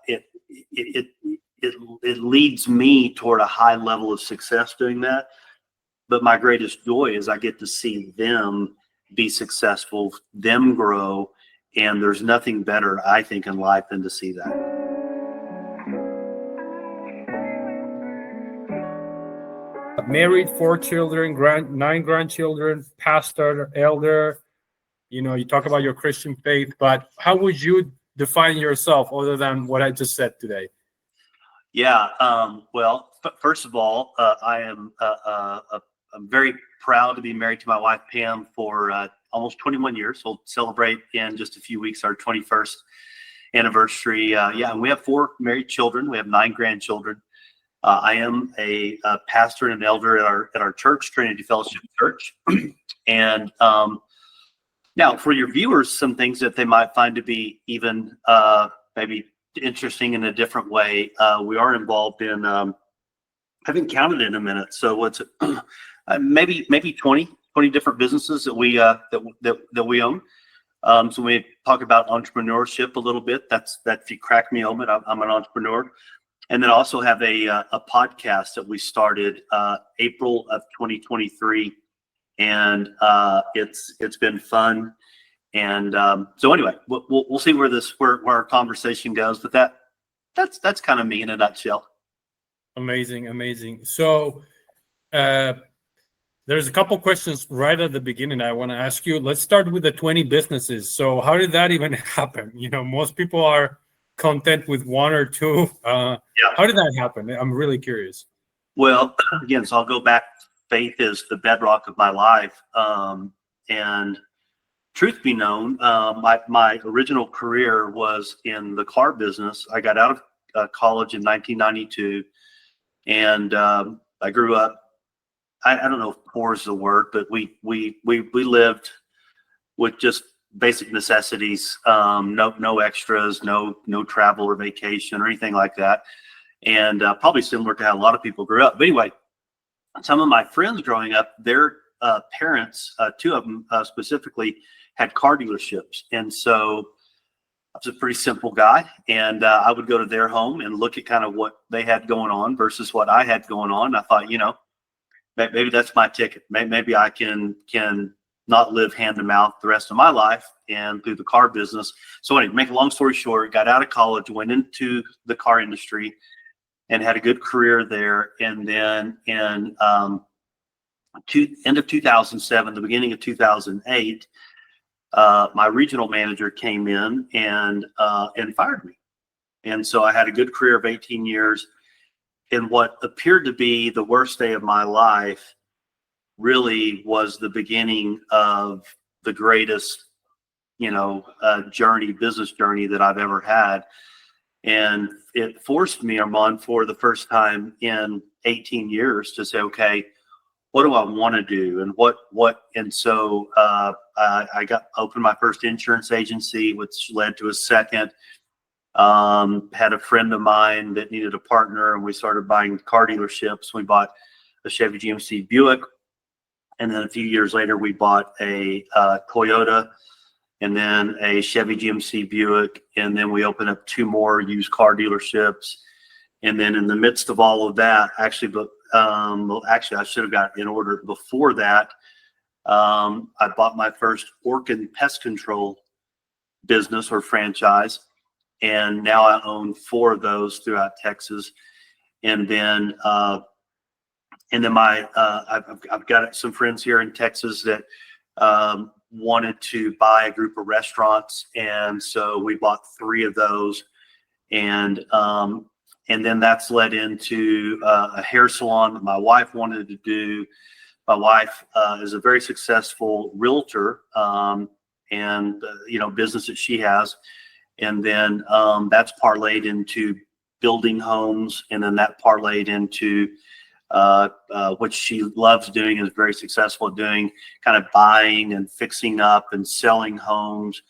it leads me toward a high level of success doing that. But my greatest joy is I get to see them be successful, them grow, and there's nothing better, I think, in life than to see that. Married, 4 children, 9 grandchildren, pastor, elder. You talk about your Christian faith, but how would you define yourself other than what I just said today? Yeah. Well, first of all, I'm very proud to be married to my wife, Pam, for almost 21 years. We'll celebrate in just a few weeks our 21st anniversary. And we have 4 married children. We have 9 grandchildren. I am a pastor and an elder at our church, Trinity Fellowship Church. And now, for your viewers, some things that they might find to be even maybe interesting in a different way. We are involved in, I haven't counted in a minute, so what's it? Maybe 20 different businesses that we own. So we talk about entrepreneurship a little bit. That's if you crack me open, I'm an entrepreneur. And then also have a podcast that we started April of 2023, and it's been fun. And so anyway, we'll see where our conversation goes. But that's kind of me in a nutshell. Amazing. So there's a couple questions right at the beginning I want to ask you. Let's start with the 20 businesses. So how did that even happen? Most people are content with 1 or 2. How did that happen? I'm really curious. Well, again, so I'll go back. Faith is the bedrock of my life. And truth be known, my original career was in the car business. I got out of college in 1992, and I grew up. I don't know if poor is the word, but we lived with just basic necessities, no extras, no travel or vacation or anything like that, and probably similar to how a lot of people grew up. But anyway, some of my friends growing up, their parents, 2 of them specifically, had car dealerships, and so I was a pretty simple guy, and I would go to their home and look at kind of what they had going on versus what I had going on. I thought, maybe that's my ticket. Maybe I can not live hand to mouth the rest of my life and through the car business. So anyway, make a long story short, got out of college, went into the car industry and had a good career there. And then in end of 2007, the beginning of 2008, my regional manager came in and fired me. And so I had a good career of 18 years. And what appeared to be the worst day of my life really was the beginning of the greatest, business journey that I've ever had. And it forced me, Armand, for the first time in 18 years to say, okay, what do I want to do? And and so I opened my first insurance agency, which led to a second. Had a friend of mine that needed a partner, and we started buying car dealerships. We bought a Chevy GMC Buick, and then a few years later we bought a Toyota, and then a Chevy GMC Buick, and then we opened up 2 more used car dealerships. And then in the midst of all of that, actually I should have got in order before that. I bought my first Orkin pest control business or franchise, and now I own 4 of those throughout Texas. And then I've got some friends here in Texas that wanted to buy a group of restaurants, and so we bought 3 of those. And then that's led into a hair salon that my wife wanted to do. My wife is a very successful realtor, and business that she has. And then that's parlayed into building homes, and then that parlayed into what she loves doing, is very successful at doing, kind of buying and fixing up and selling homes.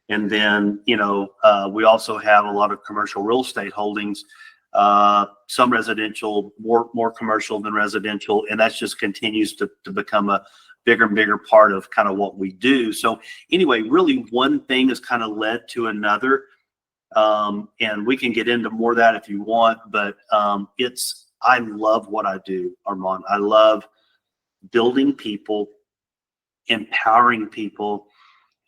And then, we also have a lot of commercial real estate holdings, some residential, more commercial than residential. And that just continues to become a bigger and bigger part of kind of what we do. So anyway, really one thing has kind of led to another. And we can get into more of that if you want, but I love what I do, Armand. I love building people, empowering people.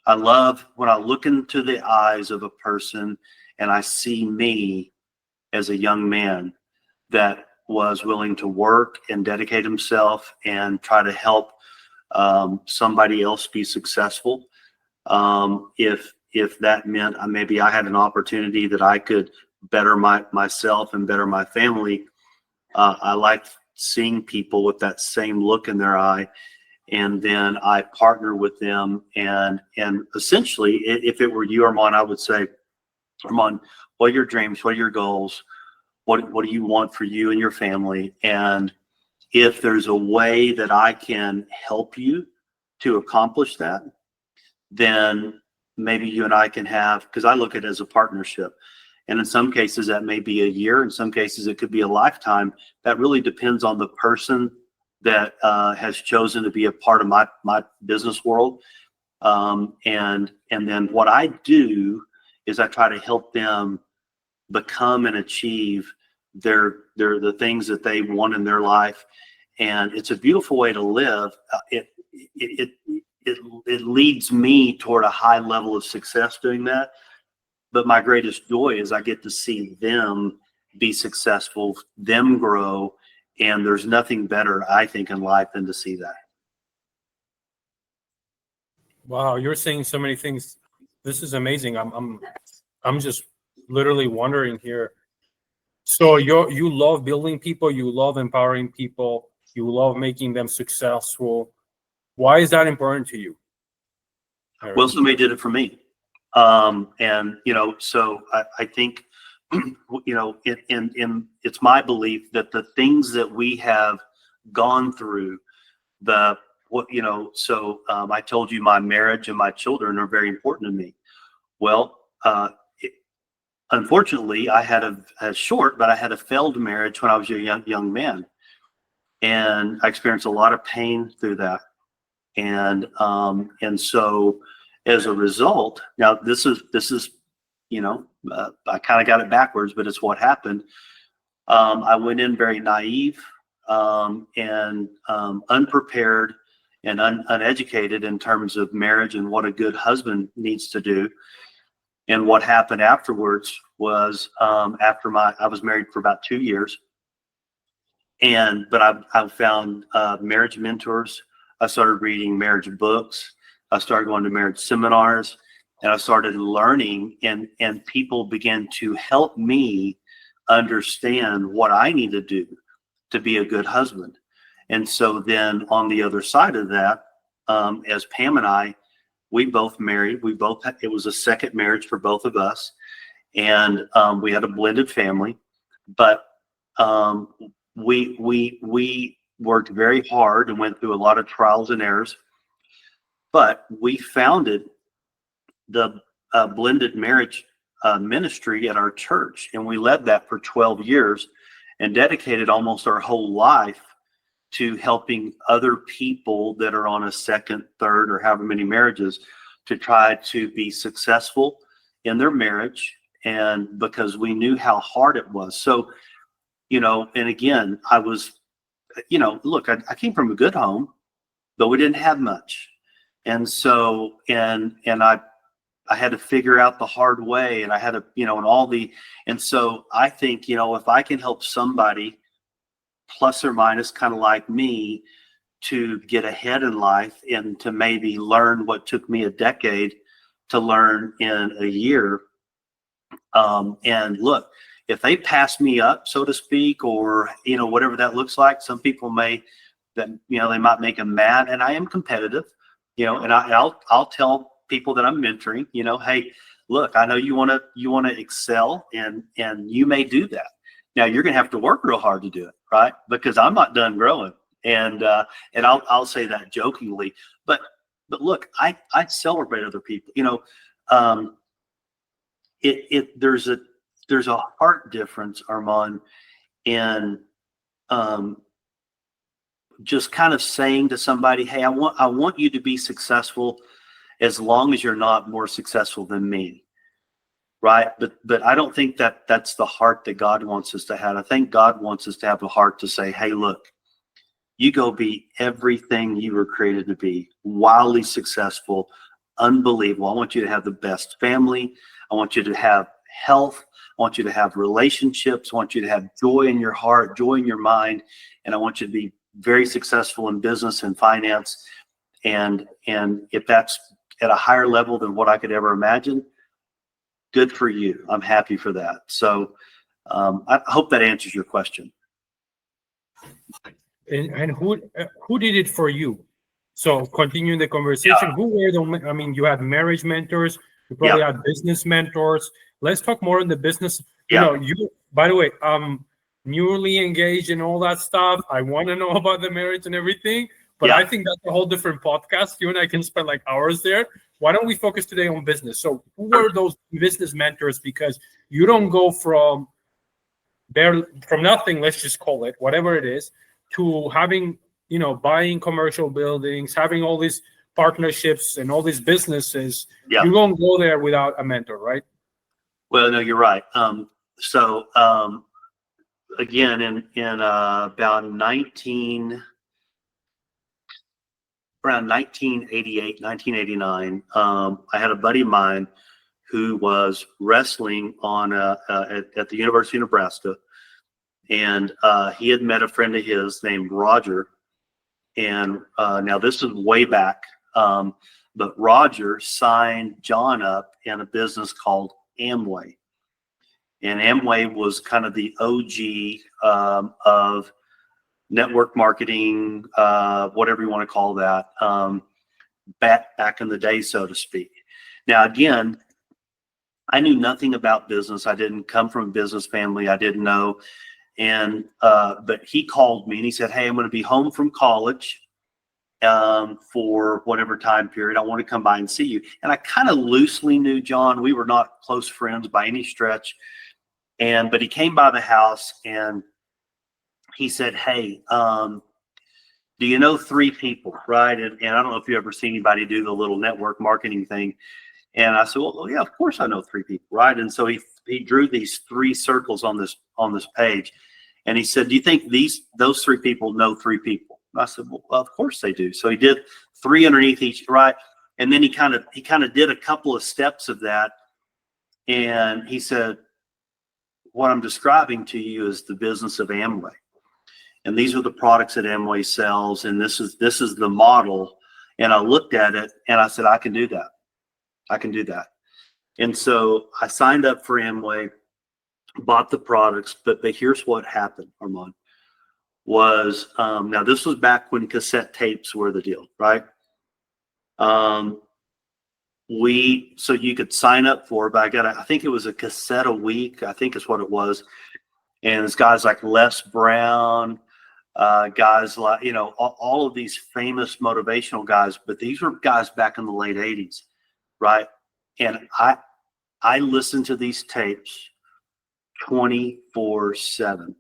I love when I look into the eyes of a person and I see me as a young man that was willing to work and dedicate himself and try to help somebody else be successful. If that meant maybe I had an opportunity that I could better myself and better my family, I like seeing people with that same look in their eye, and then I partner with them. And essentially, if it were you, Armand, I would say, Armand, what are your dreams? What are your goals? What do you want for you and your family? And if there's a way that I can help you to accomplish that, then maybe you and I can have, because I look at it as a partnership. And in some cases that may be a year, in some cases it could be a lifetime. That really depends on the person that has chosen to be a part of my business world. And then what I do is I try to help them become and achieve the things that they want in their life. And it's a beautiful way to live. It leads me toward a high level of success doing that. But my greatest joy is I get to see them be successful, them grow, and there's nothing better, I think, in life than to see that. Wow, you're saying so many things. This is amazing. I'm just literally wondering here. So you love building people, you love empowering people, you love making them successful. Why is that important to you? Well, somebody did it for me. And so I think, it's my belief that the things that we have gone through, I told you my marriage and my children are very important to me. Well, unfortunately, I had a short, but I had a failed marriage when I was a young man, and I experienced a lot of pain through that. And so as a result, now this is I kind of got it backwards, but it's what happened. I went in very naive and unprepared and uneducated in terms of marriage and what a good husband needs to do. And what happened afterwards was I was married for about 2 years, but I found marriage mentors. I started reading marriage books. I started going to marriage seminars, and I started learning, and people began to help me understand what I need to do to be a good husband. And so then on the other side of that, as Pam and I, we both married. It was a second marriage for both of us, and we had a blended family. But we worked very hard and went through a lot of trials and errors. But we founded the blended marriage ministry at our church, and we led that for 12 years and dedicated almost our whole life to helping other people that are on a second, third, or however many marriages to try to be successful in their marriage. And because we knew how hard it was. So, and again, I was, look, I came from a good home, but we didn't have much. And so, and I had to figure out the hard way, and I had to, and so I think, if I can help somebody plus or minus kind of like me to get ahead in life and to maybe learn what took me a decade to learn in a year. And look, if they pass me up, so to speak, or, whatever that looks like, some people they might make them mad, and I am competitive, and I'll tell people that I'm mentoring, hey, look, I know you want to excel, and you may do that. Now you're going to have to work real hard to do it, right? Because I'm not done growing. And I'll say that jokingly, but look, I celebrate other people. There's a heart difference, Armand, in just kind of saying to somebody, hey, I want you to be successful as long as you're not more successful than me, right? But I don't think that that's the heart that God wants us to have. I think God wants us to have a heart to say, hey, look, you go be everything you were created to be, wildly successful, unbelievable. I want you to have the best family. I want you to have health. I want you to have relationships. I want you to have joy in your heart, joy in your mind. And I want you to be very successful in business and finance. And if that's at a higher level than what I could ever imagine, good for you. I'm happy for that. So I hope that answers your question. And who did it for you? So continuing the conversation, who were the? I mean, you had marriage mentors. You probably had business mentors. Let's talk more on the business. You know, you. By the way, newly engaged and all that stuff. I want to know about the marriage and everything. But I think that's a whole different podcast. You and I can spend like hours there. Why don't we focus today on business? So who were those business mentors? Because you don't go from there from nothing, let's just call it, whatever it is, to having, you know, buying commercial buildings, having all these partnerships and all these businesses. You don't go there without a mentor, right? Well, no, you're right. So again, in about 1988, 1989, I had a buddy of mine who was wrestling on at the University of Nebraska, and he had met a friend of his named Roger. And now this is way back, but Roger signed John up in a business called Amway. And Amway was kind of the OG of network marketing, whatever you want to call that, back in the day, so to speak. Now, again, I knew nothing about business. I didn't come from a business family. I didn't know. And but he called me and he said, hey, I'm going to be home from college for whatever time period. I want to come by and see you. And I kind of loosely knew John. We were not close friends by any stretch. But he came by the house and he said, hey, do you know 3 people, right? And I don't know if you ever seen anybody do the little network marketing thing. And I said, well, yeah, of course I know 3 people, right? And so he drew these 3 circles on this page, and he said, do you think those 3 people know 3 people? And I said, well, of course they do. So he did 3 underneath each, right? And then he kind of did a couple of steps of that, and he said, what I'm describing to you is the business of Amway. And these are the products that Amway sells, and this is the model. And I looked at it and I said, I can do that. I can do that. And so I signed up for Amway, bought the products, but here's what happened, Armand, was now this was back when cassette tapes were the deal, right? So you could sign up for it, but I think it was a cassette a week, I think is what it was. And it's guys like Les Brown, guys like, you know, all of these famous motivational guys, but these were guys back in the late 80s, right? And I listened to these tapes 24/7.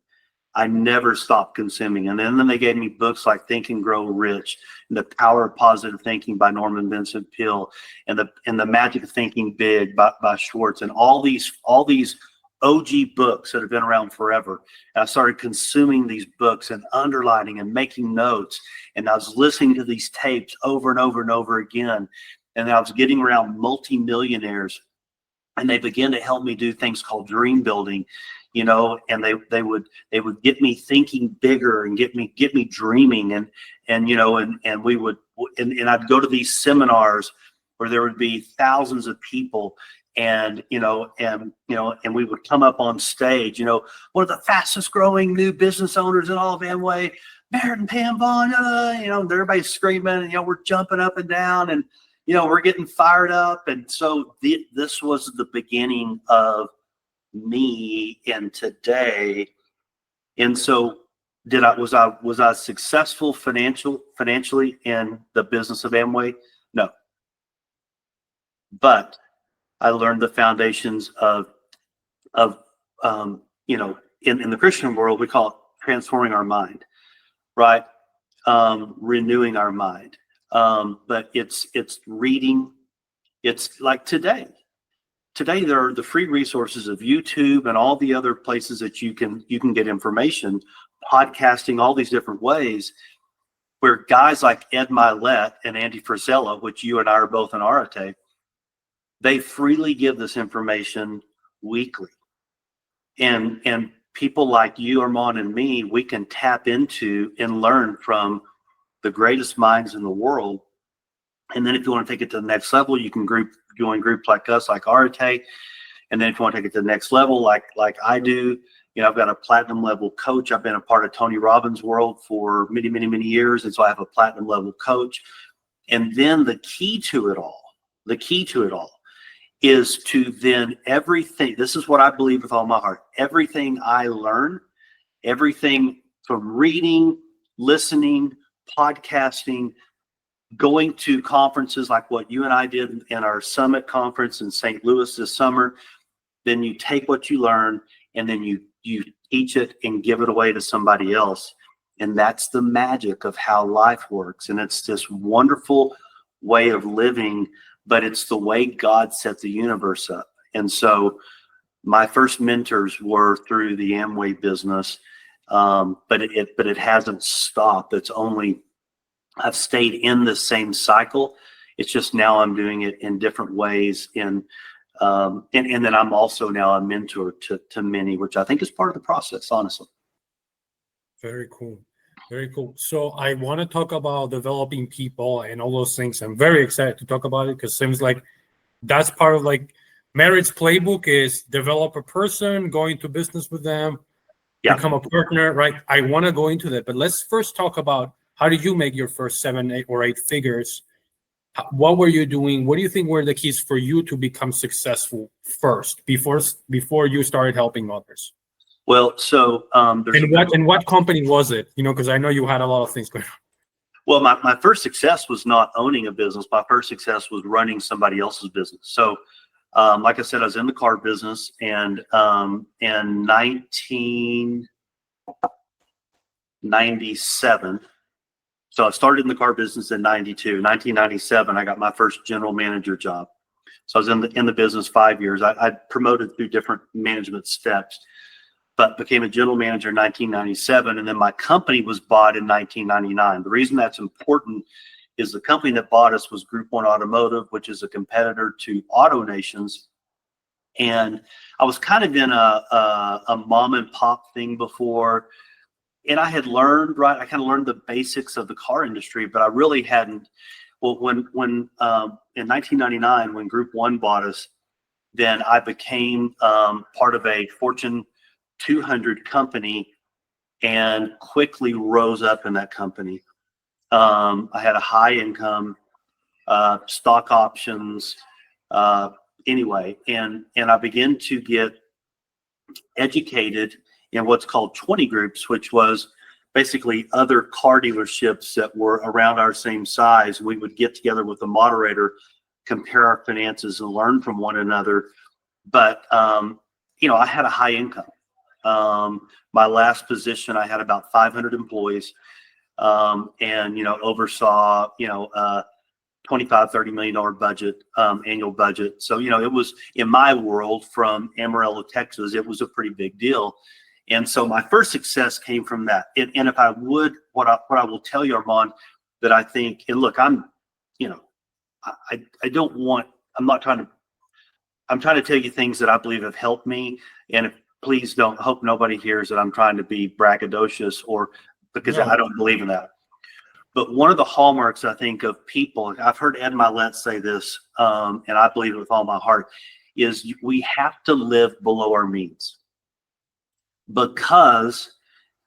I never stopped consuming. And then they gave me books like Think and Grow Rich, and The Power of Positive Thinking by Norman Vincent Peale, and the Magic of Thinking Big by Schwartz, and all these OG books that have been around forever. And I started consuming these books and underlining and making notes. And I was listening to these tapes over and over and over again. And I was getting around multimillionaires, and they began to help me do things called dream building, you know, and they would get me thinking bigger and get me dreaming, and you know, and we would, and I'd go to these seminars where there would be thousands of people, and we would come up on stage, you know, one of the fastest growing new business owners in all of Amway, Merritt and Pam Vaughn, you know, everybody's screaming, and, you know, we're jumping up and down, and, you know, we're getting fired up. And so this was the beginning of me in today. And so was I successful financially in the business of Amway? No. But I learned the foundations of you know, in the Christian world, we call it transforming our mind, right? Renewing our mind. But it's reading. It's like today, today there are the free resources of YouTube and all the other places that you can get information, podcasting, all these different ways, where guys like Ed Milet and Andy Frisella, which you and I are both in Arate, they freely give this information weekly. And people like you, Armand, and me, we can tap into and learn from the greatest minds in the world. And then if you want to take it to the next level, you can join groups like us, like Arate. And then if you want to take it to the next level, like I do, I've got a platinum level coach. I've been a part of Tony Robbins' world for many, many, many years. And so I have a platinum level coach. And then the key to it all is to then everything, this is what I believe with all my heart, everything I learn, everything from reading, listening, podcasting, going to conferences like what you and I did in our summit conference in St. Louis this summer, then you take what you learn and then you teach it and give it away to somebody else. And that's the magic of how life works. And it's this wonderful way of living, but it's the way God set the universe up. And so my first mentors were through the Amway business, but it hasn't stopped. I've stayed in the same cycle. It's just now I'm doing it in different ways. And then I'm also now a mentor to many, which I think is part of the process, honestly. Very cool. Very cool. So I want to talk about developing people and all those things. I'm very excited to talk about it because it seems like that's part of like Merritt's playbook is develop a person, go into business with them, become a partner, right? I want to go into that, but let's first talk about how did you make your first 7, 8, or 8 figures? What were you doing? What do you think were the keys for you to become successful first before you started helping others? Well, so what company was it? Because I know you had a lot of things going on. Well, my first success was not owning a business. My first success was running somebody else's business. So, like I said, I was in the car business, and in 1997. So I started in the car business in 92. 1997, I got my first general manager job. So I was in the business 5 years. I promoted through different management steps, but became a general manager in 1997. And then my company was bought in 1999. The reason that's important is the company that bought us was Group 1 Automotive, which is a competitor to AutoNations. And I was kind of in a mom and pop thing before. And I had learned, right? I kind of learned the basics of the car industry, but I really hadn't. Well, when in 1999, when Group 1 bought us, then I became part of a Fortune 200 company and quickly rose up in that company. I had a high income, stock options, anyway, and I began to get educated in what's called 20 groups, which was basically other car dealerships that were around our same size. We would get together with the moderator, compare our finances and learn from one another. But, I had a high income. My last position, I had about 500 employees, and, oversaw, $25-30 million budget, annual budget. So, it was in my world from Amarillo, Texas, it was a pretty big deal. And so my first success came from that. And if I would, what I will tell you, Armand, that I think, and look, I'm trying to tell you things that I believe have helped me. And please don't hope nobody hears that I'm trying to be braggadocious because I don't believe in that. But one of the hallmarks, I think, of people, I've heard Ed Milet say this, and I believe it with all my heart, is we have to live below our means. Because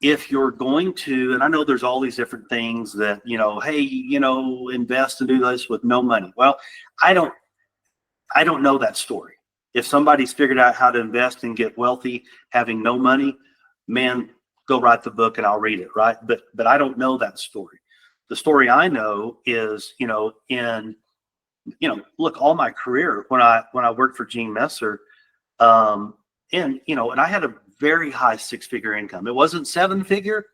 if you're going to, and I know there's all these different things that, hey, invest and do this with no money. Well, I don't know that story. If somebody's figured out how to invest and get wealthy having no money, man, go write the book and I'll read it, right? But I don't know that story. The story I know is, look, all my career when I worked for Gene Messer, and I had a very high 6-figure income. It wasn't 7-figure,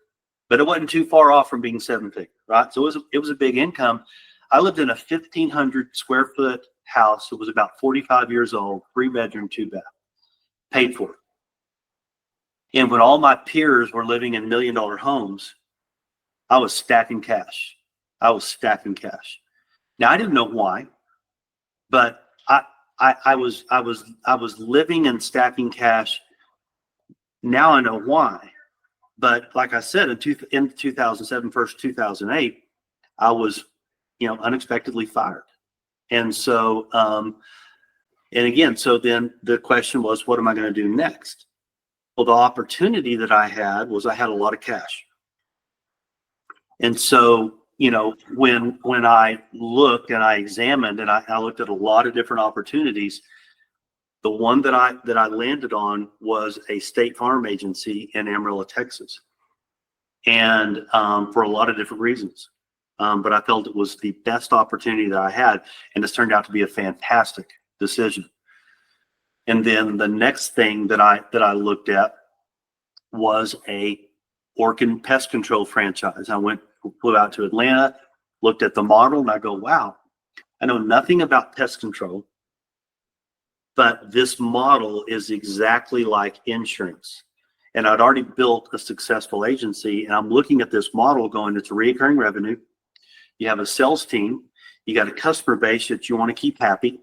but it wasn't too far off from being 7-figure, right? So it was a big income. I lived in a 1,500 square foot house. It was about 45 years old, 3-bedroom, 2-bath, paid for. And when all my peers were living in $1 million homes, I was stacking cash. I was stacking cash. Now I didn't know why, but I was living and stacking cash. Now I know why. But like I said, in 2007, first 2008, I was, unexpectedly fired. And so, and again, so then the question was, what am I going to do next? Well, the opportunity that I had was I had a lot of cash. And so, when I looked and I examined and I looked at a lot of different opportunities, the one that I landed on was a state farm agency in Amarillo, Texas. And for a lot of different reasons. But I felt it was the best opportunity that I had, and it's turned out to be a fantastic decision. And then the next thing that I looked at was a Orkin pest control franchise. I flew out to Atlanta, looked at the model, and I go, wow, I know nothing about pest control, but this model is exactly like insurance. And I'd already built a successful agency, and I'm looking at this model going, it's a recurring revenue. You have a sales team. You got a customer base that you want to keep happy.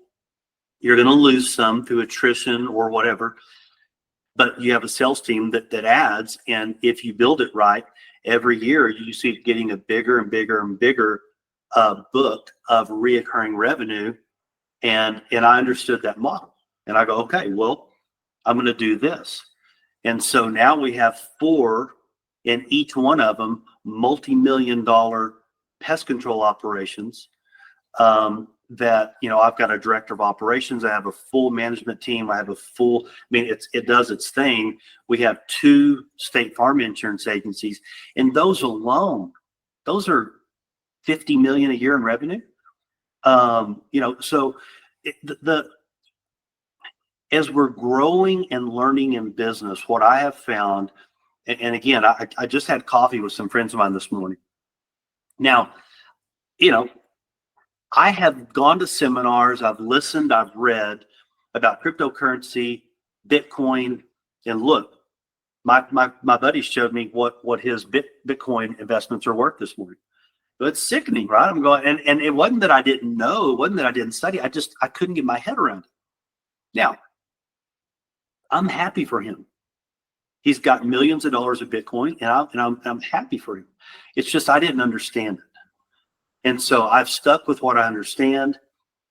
You're going to lose some through attrition or whatever, but you have a sales team that adds. And if you build it right, every year you see it getting a bigger and bigger and bigger book of reoccurring revenue. And I understood that model. And I go, okay, well, I'm going to do this. And so now we have 4, and each one of them multi-million-dollar pest control operations that, I've got a director of operations. I have a full management team. I have it does its thing. We have 2 state farm insurance agencies, and those alone, those are $50 million a year in revenue. So as we're growing and learning in business, what I have found, and again, I just had coffee with some friends of mine this morning. Now, I have gone to seminars, I've listened, I've read about cryptocurrency, Bitcoin, and look, my buddy showed me what his Bitcoin investments are worth this morning. So it's sickening, right? I'm going, and it wasn't that I didn't know, it wasn't that I didn't study, I couldn't get my head around it. Now, I'm happy for him. He's got millions of dollars of Bitcoin, and I'm happy for him. It's just I didn't understand it. And so I've stuck with what I understand.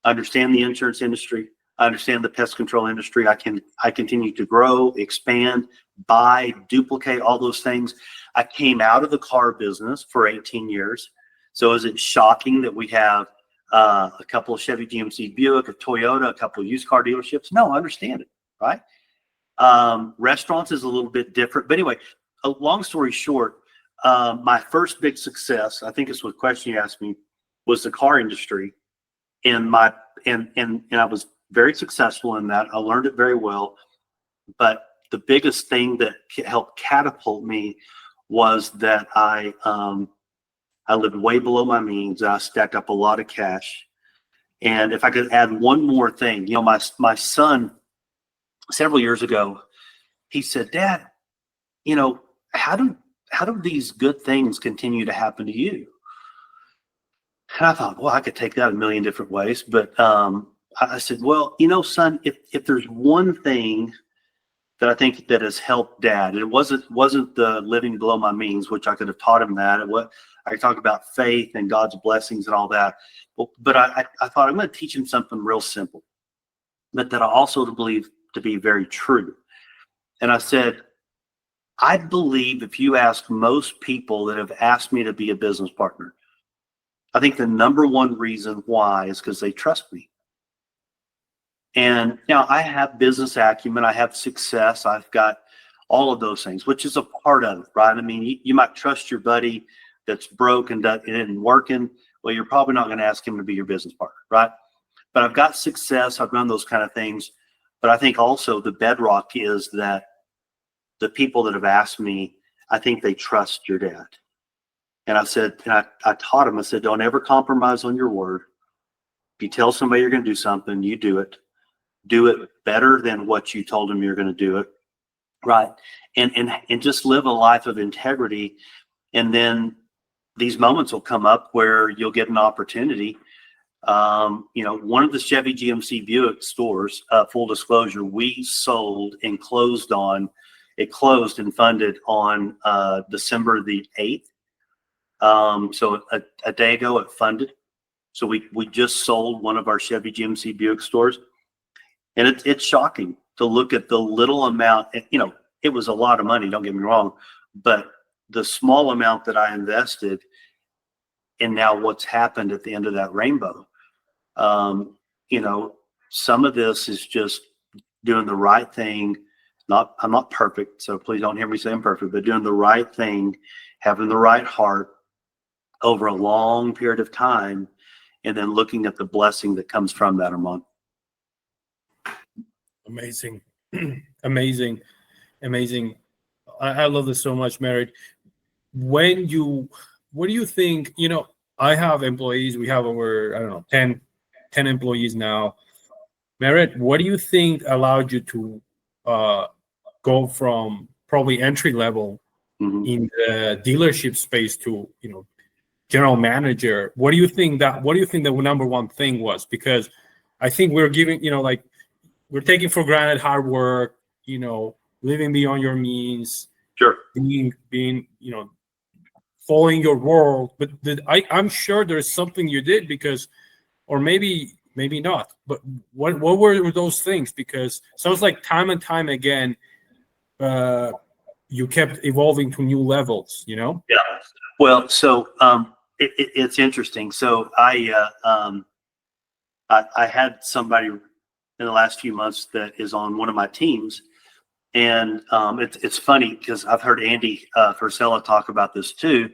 I understand the insurance industry. I understand the pest control industry. I continue to grow, expand, buy, duplicate, all those things. I came out of the car business for 18 years. So is it shocking that we have a couple of Chevy, GMC, Buick, a Toyota, a couple of used car dealerships? No, I understand it, right? Restaurants is a little bit different. But anyway, a long story short, my first big success, I think it's what question you asked me, was the car industry. And I was very successful in that. I learned it very well. But the biggest thing that helped catapult me was that I lived way below my means. I stacked up a lot of cash. And if I could add one more thing, my son, several years ago, he said, Dad, how do these good things continue to happen to you? And I thought, well, I could take that a million different ways. But I said, well, son, if there's one thing that I think that has helped Dad, it wasn't the living below my means, which I could have taught him that. I talk about faith and God's blessings and all that. But I thought I'm going to teach him something real simple, but that I also believe to be very true. And I said, I believe if you ask most people that have asked me to be a business partner, I think the number one reason why is because they trust me. And now I have business acumen, I have success, I've got all of those things, which is a part of it, right? I mean, you might trust your buddy that's broke and it isn't working. Well, you're probably not going to ask him to be your business partner, right? But I've got success, I've done those kind of things. But I think also the bedrock is that the people that have asked me, I think they trust your dad. And I said, and I taught him, I said, don't ever compromise on your word. If you tell somebody you're going to do something, you do it. Do it better than what you told them you're going to do it. Right. And just live a life of integrity. And then these moments will come up where you'll get an opportunity. One of the Chevy GMC Buick stores, full disclosure, we sold and closed on. It closed and funded on December the 8th. So a day ago it funded. So we just sold one of our Chevy GMC Buick stores. And it's shocking to look at the little amount. It was a lot of money, don't get me wrong, but the small amount that I invested, and now what's happened at the end of that rainbow. Some of this is just doing the right thing. I'm not perfect, so please don't hear me say I'm perfect, but doing the right thing, having the right heart over a long period of time, and then looking at the blessing that comes from that, Armand. Amazing. Amazing. I love this so much, Merritt. What do you think, I have employees, we have over, I don't know, 10 employees now. Merritt, what do you think allowed you to go from probably entry level in the dealership space to, general manager? What do you think the number one thing was? Because I think we're giving, we're taking for granted hard work, living beyond your means, sure, being, following your world. But I'm sure there's something you did because, or maybe not. But what were those things? Because sounds like time and time again, you kept evolving to new levels. Yeah. Well, so it's interesting. So I had somebody in the last few months that is on one of my teams. And it's funny because I've heard Andy Frisella talk about this too.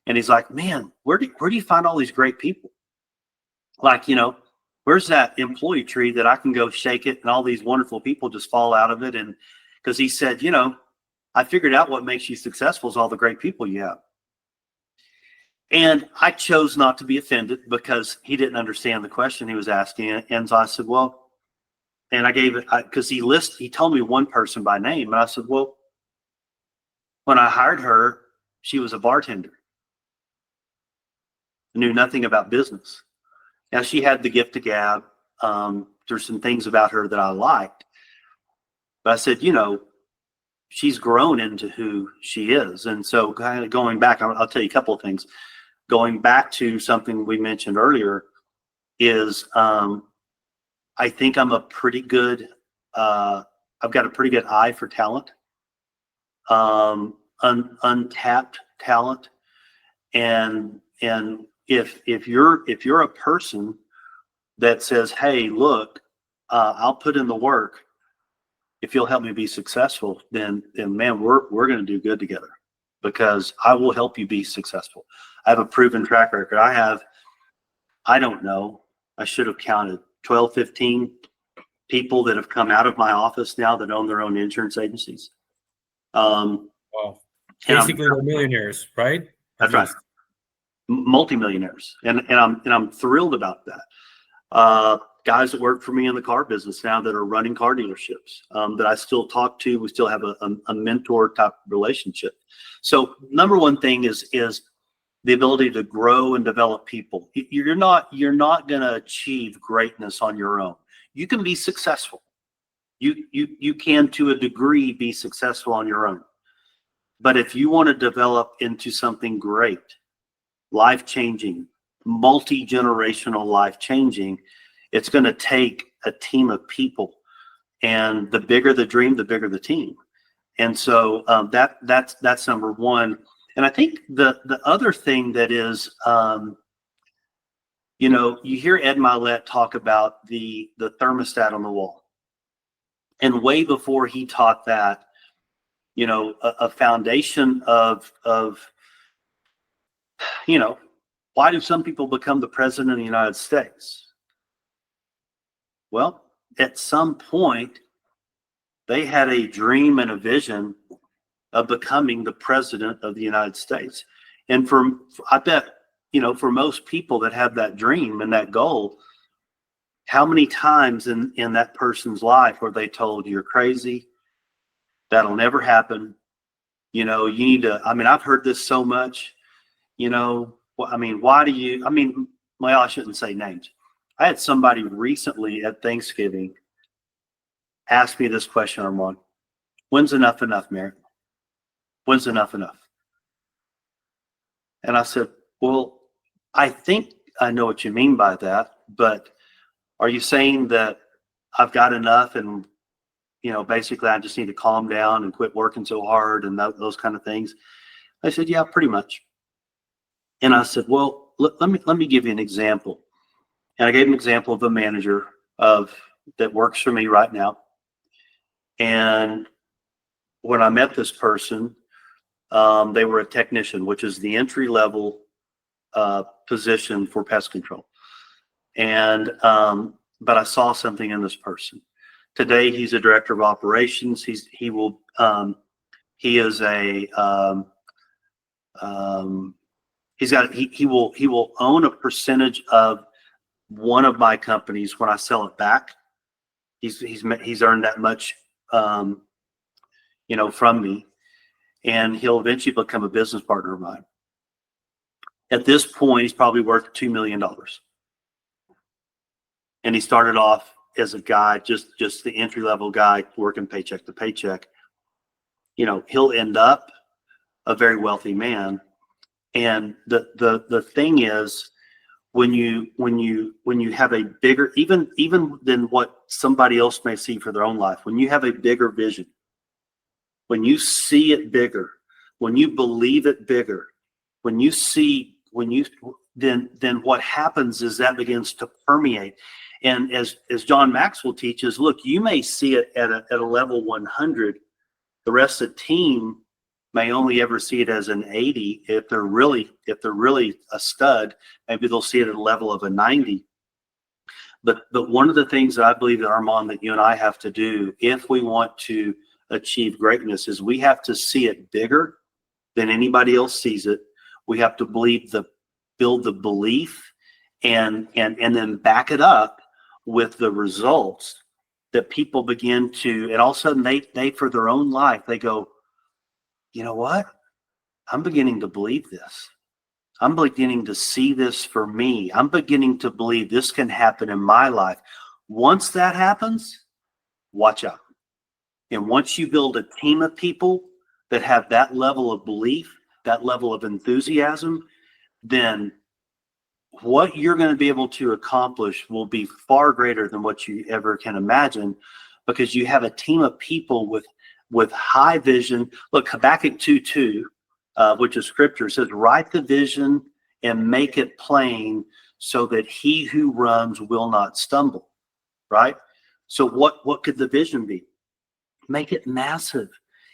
And he's like, man, where do you find all these great people? Like, where's that employee tree that I can go shake it and all these wonderful people just fall out of it? And because he said, I figured out what makes you successful is all the great people you have. And I chose not to be offended because he didn't understand the question he was asking. And so I said, well, and I gave it because he told me one person by name. And I said, well, when I hired her, she was a bartender. Knew nothing about business. Now she had the gift of gab. There's some things about her that I liked. But I said, she's grown into who she is. And so kind of going back, I'll tell you a couple of things. Going back to something we mentioned earlier is I think I'm a pretty good, I've got a pretty good eye for talent, untapped talent. And if you're a person that says, hey, look, I'll put in the work, if you'll help me be successful, then man, we're going to do good together because I will help you be successful. I have a proven track record. I don't know, I should have counted 12, 15 people that have come out of my office now that own their own insurance agencies. Wow. Basically, they're millionaires, right? That's right. Multimillionaires. And I'm thrilled about that. Guys that work for me in the car business now that are running car dealerships that I still talk to. We still have a mentor type relationship. So number one thing is the ability to grow and develop people. You're not going to achieve greatness on your own. You can be successful. You can, to a degree, be successful on your own. But if you want to develop into something great, life-changing, multi-generational life-changing, it's going to take a team of people. And the bigger the dream, the bigger the team. And so that's number one. And I think the other thing that is, you hear Ed Milet talk about the thermostat on the wall. And way before he taught that, a foundation of why do some people become the president of the United States? Well, at some point, they had a dream and a vision of becoming the president of the United States. And I bet, for most people that have that dream and that goal, How many times in that person's life were they told, you're crazy, that'll never happen, you know, you need to, I mean, I've heard this so much, you know, I mean, why do you, I mean, well, I shouldn't say names. I had somebody recently at Thanksgiving ask me this question, Armand: when's enough Merritt? When's enough? And I said, well, I think I know what you mean by that, but are you saying that I've got enough and, you know, basically I just need to calm down and quit working so hard and those kind of things? I said, yeah, pretty much. And I said, well, let me give you an example. And I gave him an example of a manager that works for me right now. And when I met this person, they were a technician, which is the entry level position for pest control. And but I saw something in this person. Today, he's a director of operations. He is a he will own a percentage of one of my companies when I sell it back. He's earned that much, you know, from me, and he'll eventually become a business partner of mine. At this point, he's probably worth $2 million. And he started off as a guy, just the entry level guy working paycheck to paycheck. You know, he'll end up a very wealthy man. And the thing is, when you have a bigger, even than what somebody else may see for their own life, when you have a bigger vision, when you see it bigger, when you believe it bigger, then what happens is that begins to permeate. And as John Maxwell teaches, look, you may see it at a level 100. The rest of the team may only ever see it as an 80. If they're really a stud, maybe they'll see it at a level of a 90. But one of the things that I believe that, Armand, that you and I have to do if we want to achieve greatness is we have to see it bigger than anybody else sees it. We have to build the belief and then back it up with the results that people begin to, and all of a sudden they for their own life, they go, you know what? I'm beginning to believe this. I'm beginning to see this for me. I'm beginning to believe this can happen in my life. Once that happens, watch out. And once you build a team of people that have that level of belief, that level of enthusiasm, then what you're going to be able to accomplish will be far greater than what you ever can imagine, because you have a team of people with high vision. Look, Habakkuk 2:2, which is scripture, says, write the vision and make it plain so that he who runs will not stumble, right? So what could the vision be? Make it massive.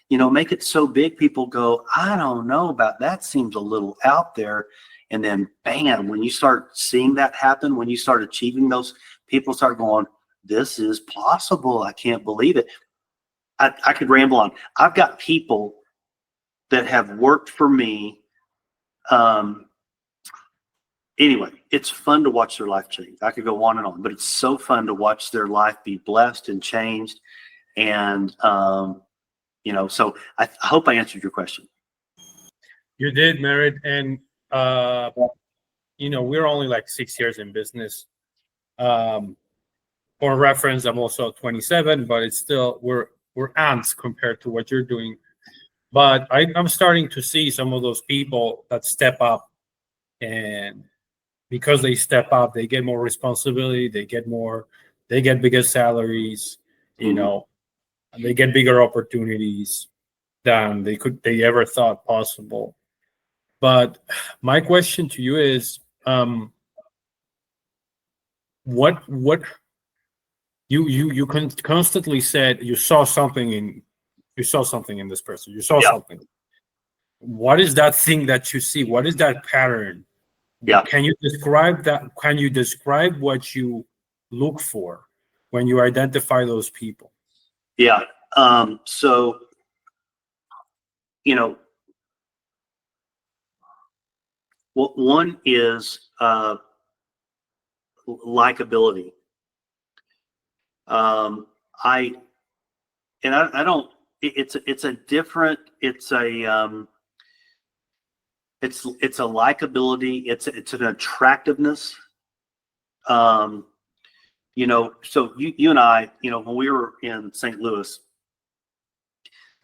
You know, make it so big people go, I don't know about that, seems a little out there. And then bam, when you start seeing that happen, when you start achieving those, people start going, this is possible. I can't believe it. I could ramble on. I've got people that have worked for me. Anyway, it's fun to watch their life change. I could go on and on, but it's so fun to watch their life be blessed and changed. And, you know, so I hope I answered your question. You did, Merritt. And you know, we're only like 6 years in business. For reference, I'm also 27, but it's still we're ants compared to what you're doing. But I'm starting to see some of those people that step up, and because they step up, they get more responsibility, they get bigger salaries, you know, and they get bigger opportunities than they ever thought possible. But my question to you is, what you constantly said you saw something in this person. You saw something. What is that thing that you see? What is that pattern? Yeah. Can you describe that? Can you describe what you look for when you identify those people? Yeah. So, you know, one is likability. I and I don't. It's a different. It's a likability. It's an attractiveness. Um, so you and I, when we were in St. Louis,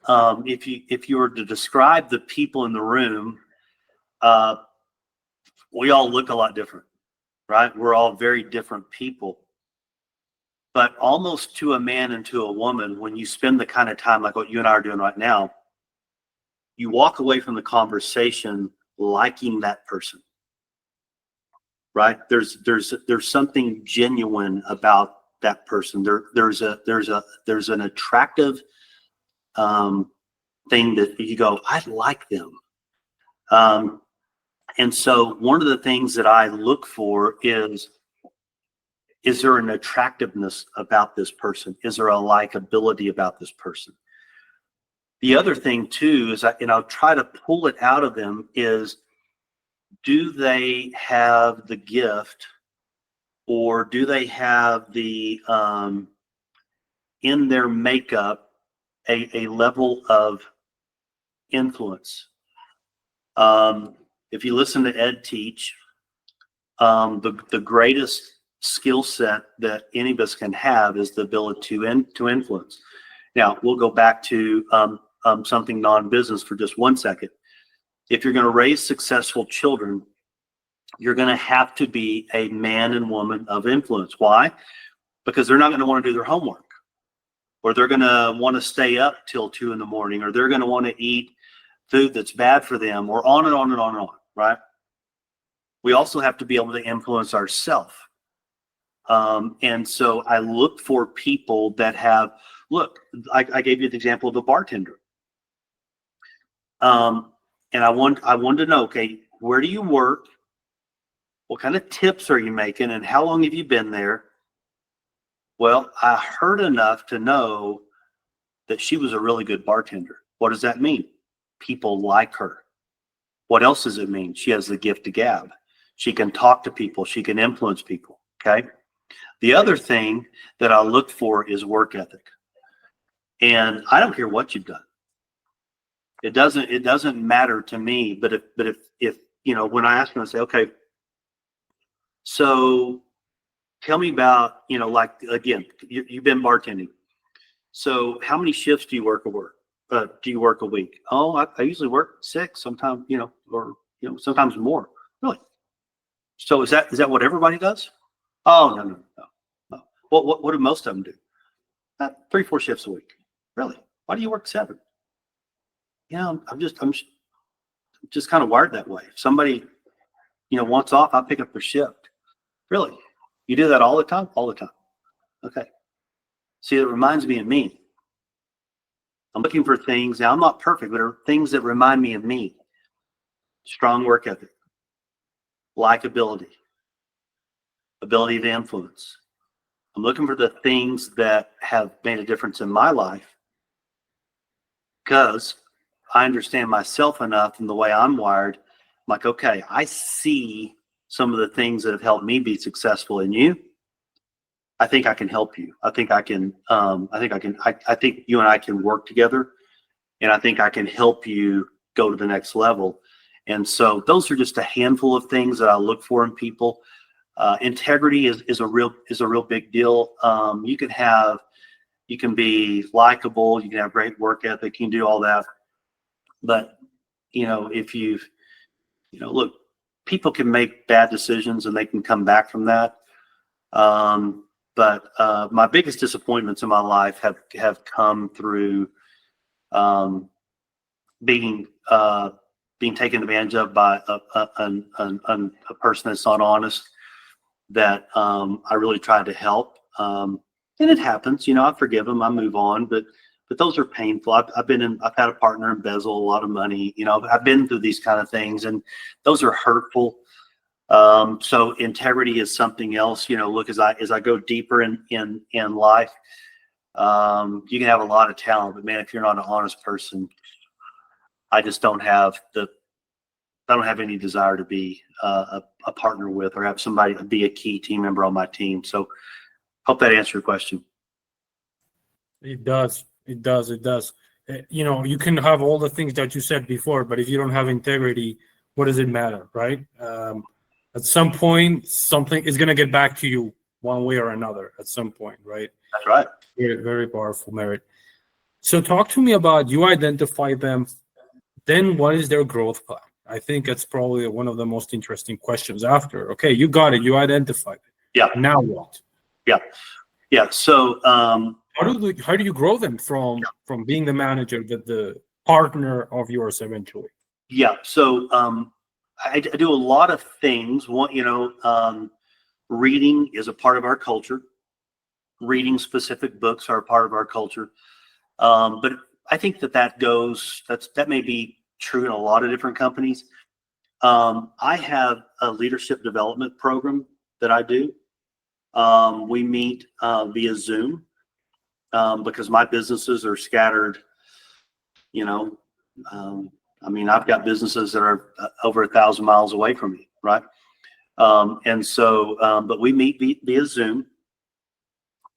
if you were to describe the people in the room, uh, we all look a lot different, right? We're all very different people. But almost to a man and to a woman, when you spend the kind of time like what you and I are doing right now, you walk away from the conversation liking that person, right? There's something genuine about that person. There's an attractive thing that you go, I like them. And so one of the things that I look for is there an attractiveness about this person? Is there a likability about this person? The other thing too is, I'll try to pull it out of them is, do they have the gift, or do they have the in their makeup a level of influence? If you listen to Ed teach, the greatest skill set that any of us can have is the ability to influence. Now we'll go back to something non-business for just 1 second. If you're going to raise successful children, you're going to have to be a man and woman of influence. Why? Because they're not going to want to do their homework, or they're going to want to stay up till 2 a.m, or they're going to want to eat food that's bad for them, or on and on and on and on, right? We also have to be able to influence ourselves. And so I look for people that have, I gave you the example of the bartender. And I wanted to know, okay, where do you work? What kind of tips are you making, and how long have you been there? Well, I heard enough to know that she was a really good bartender. What does that mean? People like her. What else does it mean? She has the gift of gab. She can talk to people. She can influence people. Okay. The other thing that I look for is work ethic. And I don't care what you've done. It doesn't matter to me. But if when I ask them, I say, okay, so tell me about, like, again, you've been bartending. So how many shifts do you work a week? Oh, I usually work 6, sometimes, or sometimes more. Really? So is that what everybody does? Oh, no. What do most of them do? 3, 4 shifts a week. Really? Why do you work 7? I'm just kind of wired that way. If somebody, wants off, I pick up their shift. Really? You do that all the time? All the time. Okay. See, it reminds me of me. I'm looking for things. Now, I'm not perfect, but are things that remind me of me. Strong work ethic, likability, ability to influence. I'm looking for the things that have made a difference in my life, because I understand myself enough and the way I'm wired. I'm like, okay, I see some of the things that have helped me be successful in you. I think I can help you. I think you and I can work together, and I think I can help you go to the next level. And so those are just a handful of things that I look for in people. Integrity is a real big deal. You can be likable, you can have great work ethic, you can do all that. But if look, people can make bad decisions and they can come back from that. But my biggest disappointments in my life have come through being taken advantage of by a person that's not honest, that I really tried to help. And it happens, I forgive them, I move on, but those are painful. I've had a partner embezzle a lot of money. I've been through these kind of things, and those are hurtful. So integrity is something else. Look, as I go deeper in life, you can have a lot of talent, but man, if you're not an honest person, I just don't have any desire to be a partner with, or have somebody be a key team member on my team. So hope that answered your question. It does. It does. It does. You know, you can have all the things that you said before, but if you don't have integrity, what does it matter, right? At some point, something is going to get back to you one way or another at some point, right? That's right. Very, very powerful, Merritt. So talk to me about you identify them, then what is their growth plan? I think that's probably one of the most interesting questions after. Okay, you got it. You identified it. Yeah. Now what? Yeah. Yeah. So, How do you grow them from being the manager, the partner of yours eventually? yeah. So, I do a lot of things. One, reading is a part of our culture. Reading specific books are a part of our culture. But I think that may be true in a lot of different companies. I have a leadership development program that I do. We meet via Zoom because my businesses are scattered. You know, I've got businesses that are over 1,000 miles away from me, right? But we meet via Zoom,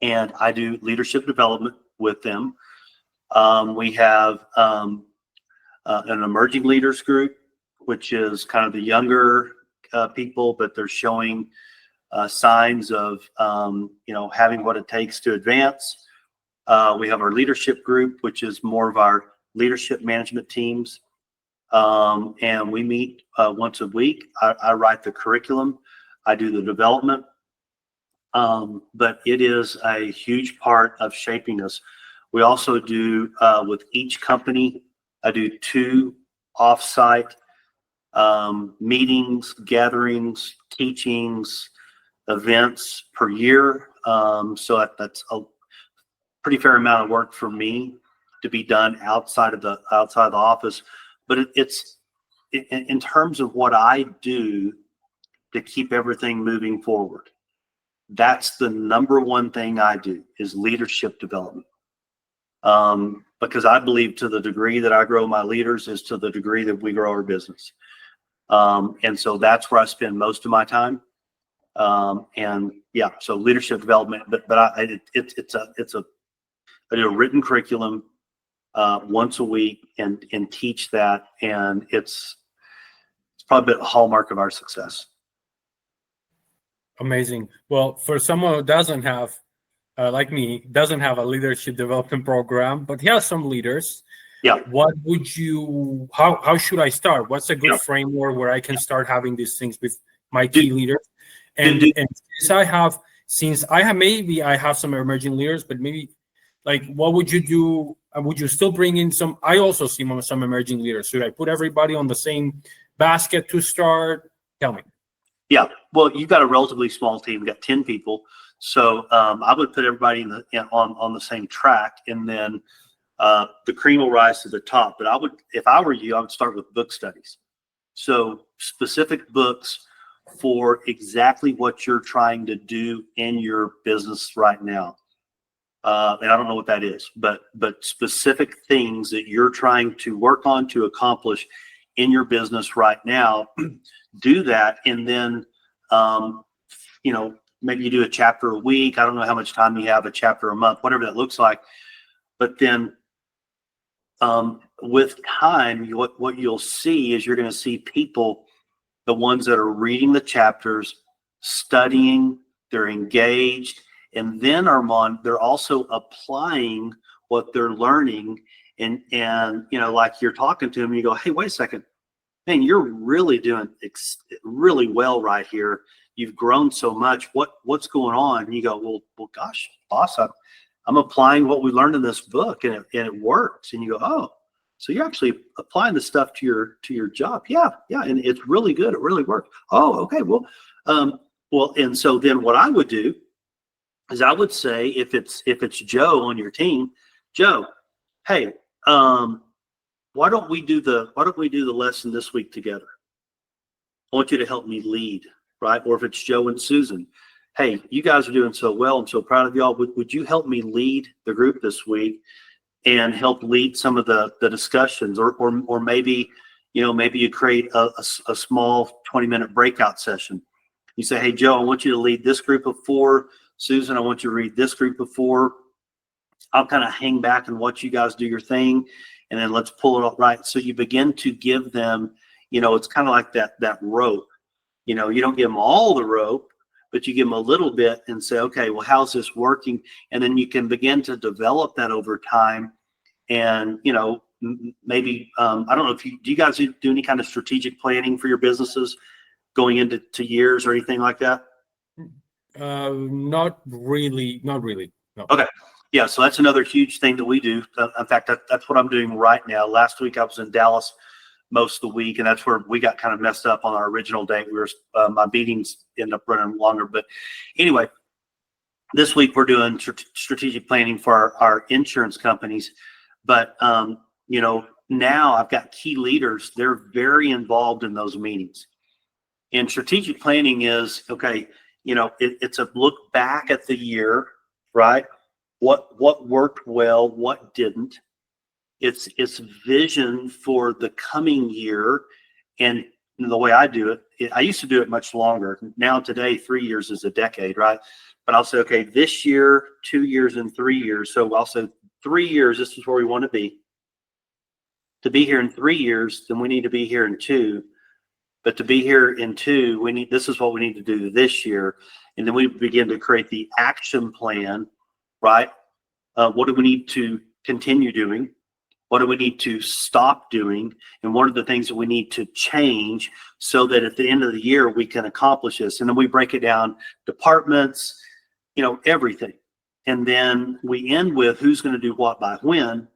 and I do leadership development with them. We have an emerging leaders group, which is kind of the younger people, but they're showing signs of having what it takes to advance. We have our leadership group, which is more of our leadership management teams, and we meet once a week. I write the curriculum, I do the development, but it is a huge part of shaping us. We also do with each company, I do 2 offsite meetings, gatherings, teachings, events per year. So that's a pretty fair amount of work for me to be done outside of the office. But it's in terms of what I do to keep everything moving forward. That's the number one thing I do is leadership development. Because I believe to the degree that I grow my leaders is to the degree that we grow our business. And so that's where I spend most of my time. So leadership development, but I do a written curriculum once a week and teach that, and it's probably a hallmark of our success. Amazing. Well, for someone who doesn't have, like me, doesn't have a leadership development program, but he has some leaders. Yeah. What would you? How should I start? What's a good Yeah. framework where I can start having these things with my key leaders? And since I have some emerging leaders, but maybe like what would you do? Would you still bring in some? I also see some emerging leaders. Should I put everybody on the same basket to start? Tell me. Yeah, well, you've got a relatively small team. You've got 10 people, so I would put everybody on the same track, and then the cream will rise to the top. But if I were you, I would start with book studies. So specific books for exactly what you're trying to do in your business right now. And I don't know what that is, but specific things that you're trying to work on to accomplish in your business right now, do that. And then, maybe you do a chapter a week. I don't know how much time you have, a chapter a month, whatever that looks like. But then with time, what you'll see is you're going to see people, the ones that are reading the chapters, studying, they're engaged, and then Armand, they're also applying what they're learning. And like you're talking to them, you go, hey, wait a second, man, you're really doing really well right here. You've grown so much. What's going on? And you go, well, gosh, boss, I'm applying what we learned in this book, and it works. And you go, oh, so you're actually applying the stuff to your job. Yeah, and it's really good. It really worked. Oh, okay. Well, and so then what I would do is I would say, if it's Joe on your team, Joe, hey, why don't we do the lesson this week together? I want you to help me lead, right? Or if it's Joe and Susan, hey, you guys are doing so well. I'm so proud of y'all. Would you help me lead the group this week and help lead some of the discussions, or maybe you create a small 20-minute breakout session. You say, hey, Joe, I want you to lead this group of 4. Susan, I want you to read this group of 4. I'll kind of hang back and watch you guys do your thing, and then let's pull it up right. So you begin to give them, it's kind of like that rope. You don't give them all the rope, but you give them a little bit and say, okay, well, how's this working? And then you can begin to develop that over time. And, maybe, I don't know do you guys do any kind of strategic planning for your businesses going into years or anything like that? Not really. No. Okay. Yeah. So that's another huge thing that we do. In fact, that's what I'm doing right now. Last week I was in Dallas most of the week, and that's where we got kind of messed up on our original date. My meetings ended up running longer, but anyway, this week we're doing strategic planning for our insurance companies. But now I've got key leaders. They're very involved in those meetings. And strategic planning is, okay, it's a look back at the year, right? What worked well, what didn't. It's vision for the coming year. And the way I do it, I used to do it much longer. Now today, 3 years is a decade, right? But I'll say, okay, this year, 2 years, and 3 years. So I'll say 3 years, this is where we want to be. To be here in 3 years, then we need to be here in 2. But to be here in 2, this is what we need to do this year. And then we begin to create the action plan, right? What do we need to continue doing? What do we need to stop doing? And what are the things that we need to change so that at the end of the year, we can accomplish this? And then we break it down, departments, everything. And then we end with who's going to do what by when.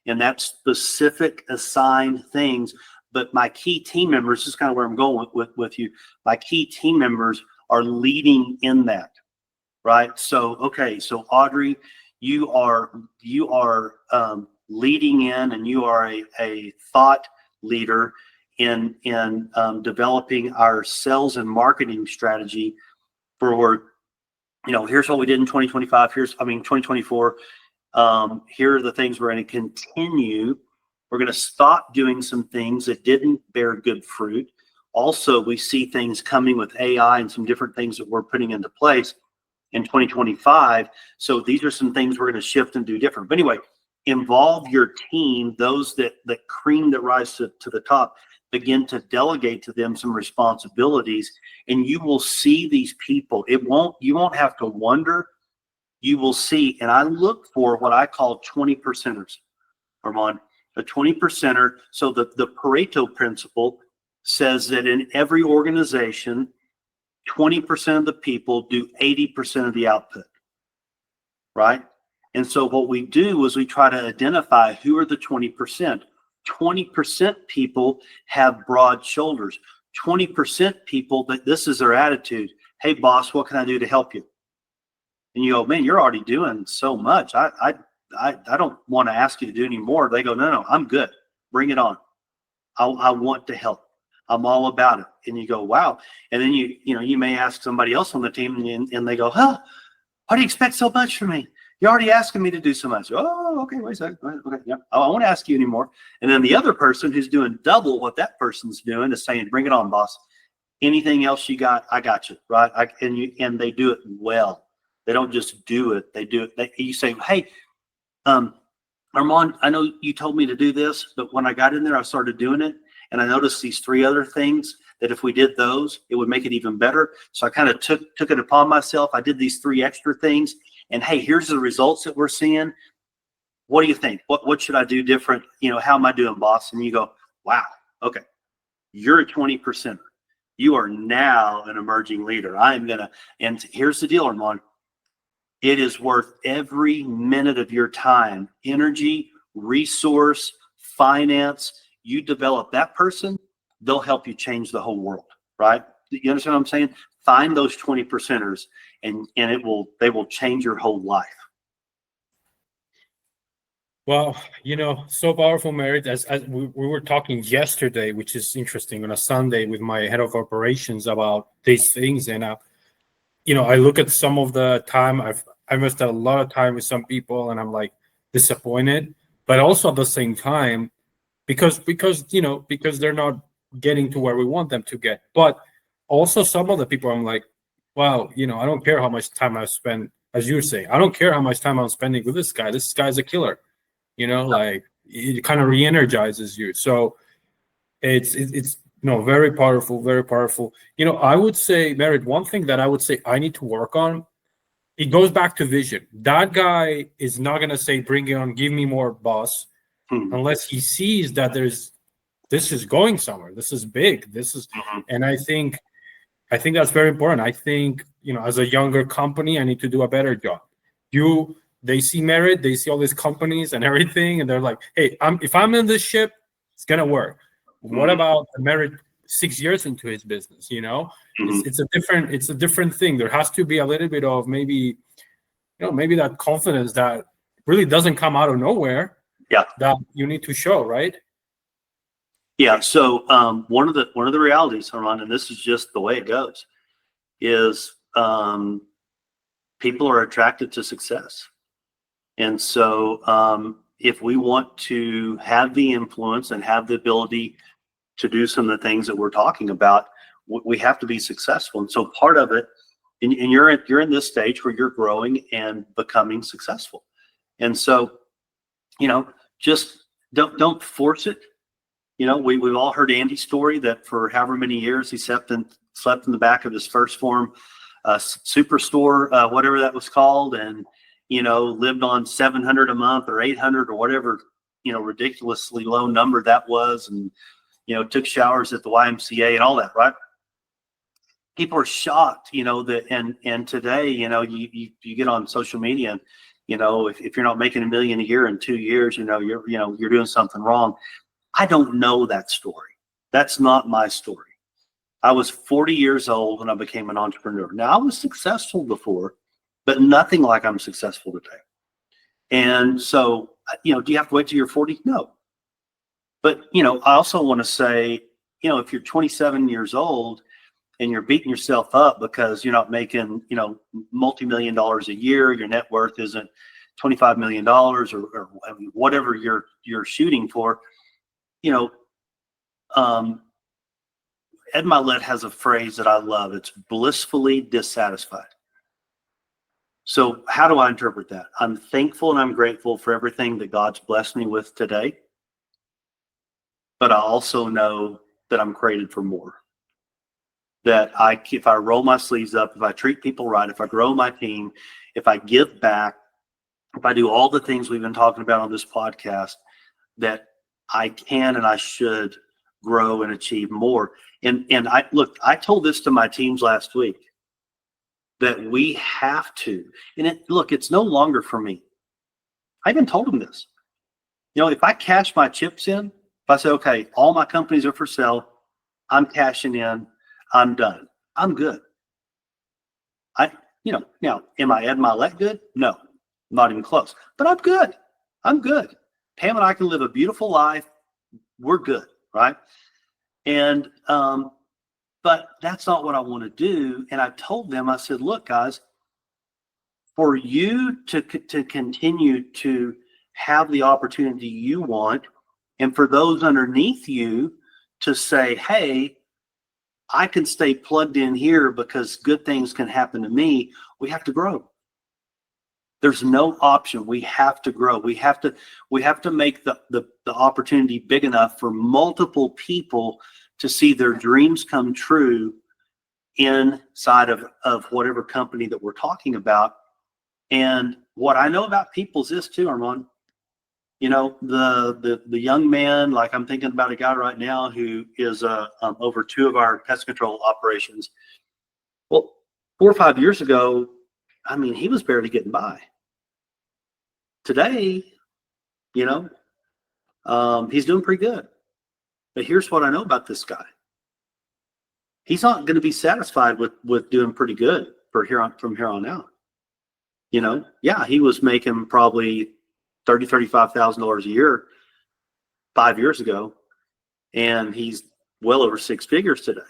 And that's specific assigned things. But my key team members, this is kind of where I'm going with you. My key team members are leading in that, right? So, okay, so Audrey, you are leading in, and you are a thought leader in developing our sales and marketing strategy for, here's what we did in 2025. 2024. Here are the things we're going to continue. We're going to stop doing some things that didn't bear good fruit. Also, we see things coming with AI and some different things that we're putting into place in 2025. So these are some things we're going to shift and do different. But anyway, involve your team, those that cream that rise to the top, begin to delegate to them some responsibilities, and you will see these people. You won't have to wonder. You will see. And I look for what I call 20 percenters, Armand, a 20 percenter. So the Pareto principle says that in every organization, 20% of the people do 80% of the output, right? And so what we do is we try to identify who are the 20%. 20% people have broad shoulders. 20% people, that this is their attitude. Hey, boss, what can I do to help you? And you go, man, you're already doing so much. I don't want to ask you to do any more. They go, no, I'm good. Bring it on. I want to help. I'm all about it. And you go, wow. And then you may ask somebody else on the team, and they go, why do you expect so much from me? You're already asking me to do so much. Oh, okay, wait a second. Okay, yeah. I won't ask you anymore. And then the other person who's doing double what that person's doing is saying, bring it on, boss. Anything else you got, I got you, right? And they do it well. They don't just do it. They do it. You say, hey, Armand, I know you told me to do this, but when I got in there, I started doing it. And I noticed these 3 other things that if we did those, it would make it even better. So I kind of took it upon myself. I did these 3 extra things. And hey, here's the results that we're seeing. What do you think? What should I do different? How am I doing, boss? And you go, wow, okay. You're a 20%. You are now an emerging leader. And here's the deal, Armand. It is worth every minute of your time, energy, resource, finance. You develop that person, they'll help you change the whole world, right? You understand what I'm saying? Find those 20 percenters, and they will change your whole life. Well, so powerful, Merritt. As we were talking yesterday, which is interesting, on a Sunday with my head of operations about these things, and I look at some of the time I invested a lot of time with some people, and I'm like disappointed, but also at the same time, because they're not getting to where we want them to get. But also some of the people, I'm like, wow, I don't care how much time I spend as you were saying, I don't care how much time I'm spending with this guy. This guy's a killer. Like it kind of re-energizes you. So it's very powerful, very powerful. I would say, Merritt, one thing that I would say I need to work on, it goes back to vision. That guy is not gonna say, bring it on, give me more, boss, unless he sees that this is going somewhere. This is big. And I think that's very important. I think, as a younger company, I need to do a better job. They see Merritt, they see all these companies and everything, and they're like, hey, if I'm in this ship, it's gonna work. What about Merritt 6 years into his business? It's a different thing. There has to be a little bit of maybe that confidence that really doesn't come out of nowhere. Yeah. That you need to show, right? Yeah. So one of the realities, Armand, and this is just the way it goes, is people are attracted to success. And so if we want to have the influence and have the ability to do some of the things that we're talking about, we have to be successful. And so part of it, and you're in this stage where you're growing and becoming successful. And so, just don't force it. We've all heard Andy's story that for however many years he slept in the back of his first form superstore, whatever that was called, and lived on $700 a month or $800 or whatever ridiculously low number that was, and took showers at the YMCA and all that, right? People are shocked, that and today, you get on social media and if you're not making $1 million a year in 2 years, you're doing something wrong. I don't know that story. That's not my story. I was 40 years old when I became an entrepreneur. Now, I was successful before, but nothing like I'm successful today. And so, do you have to wait till you're 40? No. But, I also want to say, if you're 27 years old and you're beating yourself up because you're not making, multi-million dollars a year, your net worth isn't $25 million or whatever you're shooting for, Ed Milet has a phrase that I love. It's blissfully dissatisfied. So how do I interpret that? I'm thankful and I'm grateful for everything that God's blessed me with today. But I also know that I'm created for more. That if I roll my sleeves up, if I treat people right, if I grow my team, if I give back, if I do all the things we've been talking about on this podcast, that I can and I should grow and achieve more. And I told this to my teams last week, that we have to, and it's no longer for me. I even told them this. If I cash my chips in, if I say, okay, all my companies are for sale, I'm cashing in, I'm done, I'm good. Now, am I Ed Milet good? No, not even close, but I'm good. I'm good. Pam and I can live a beautiful life. We're good, right? And, but that's not what I want to do. And I told them, I said, look, guys, for you to continue to have the opportunity you want, and for those underneath you to say, hey, I can stay plugged in here because good things can happen to me, we have to grow. There's no option. We have to grow. We have to make the opportunity big enough for multiple people to see their dreams come true inside of whatever company that we're talking about. And what I know about people is this too, Armand. The young man, like I'm thinking about a guy right now who is over 2 of our pest control operations. Well, 4 or 5 years ago, he was barely getting by. Today, he's doing pretty good. But here's what I know about this guy. He's not going to be satisfied with doing pretty good from here on out. Yeah, he was making probably $35,000 a year 5 years ago, and he's well over 6 figures today.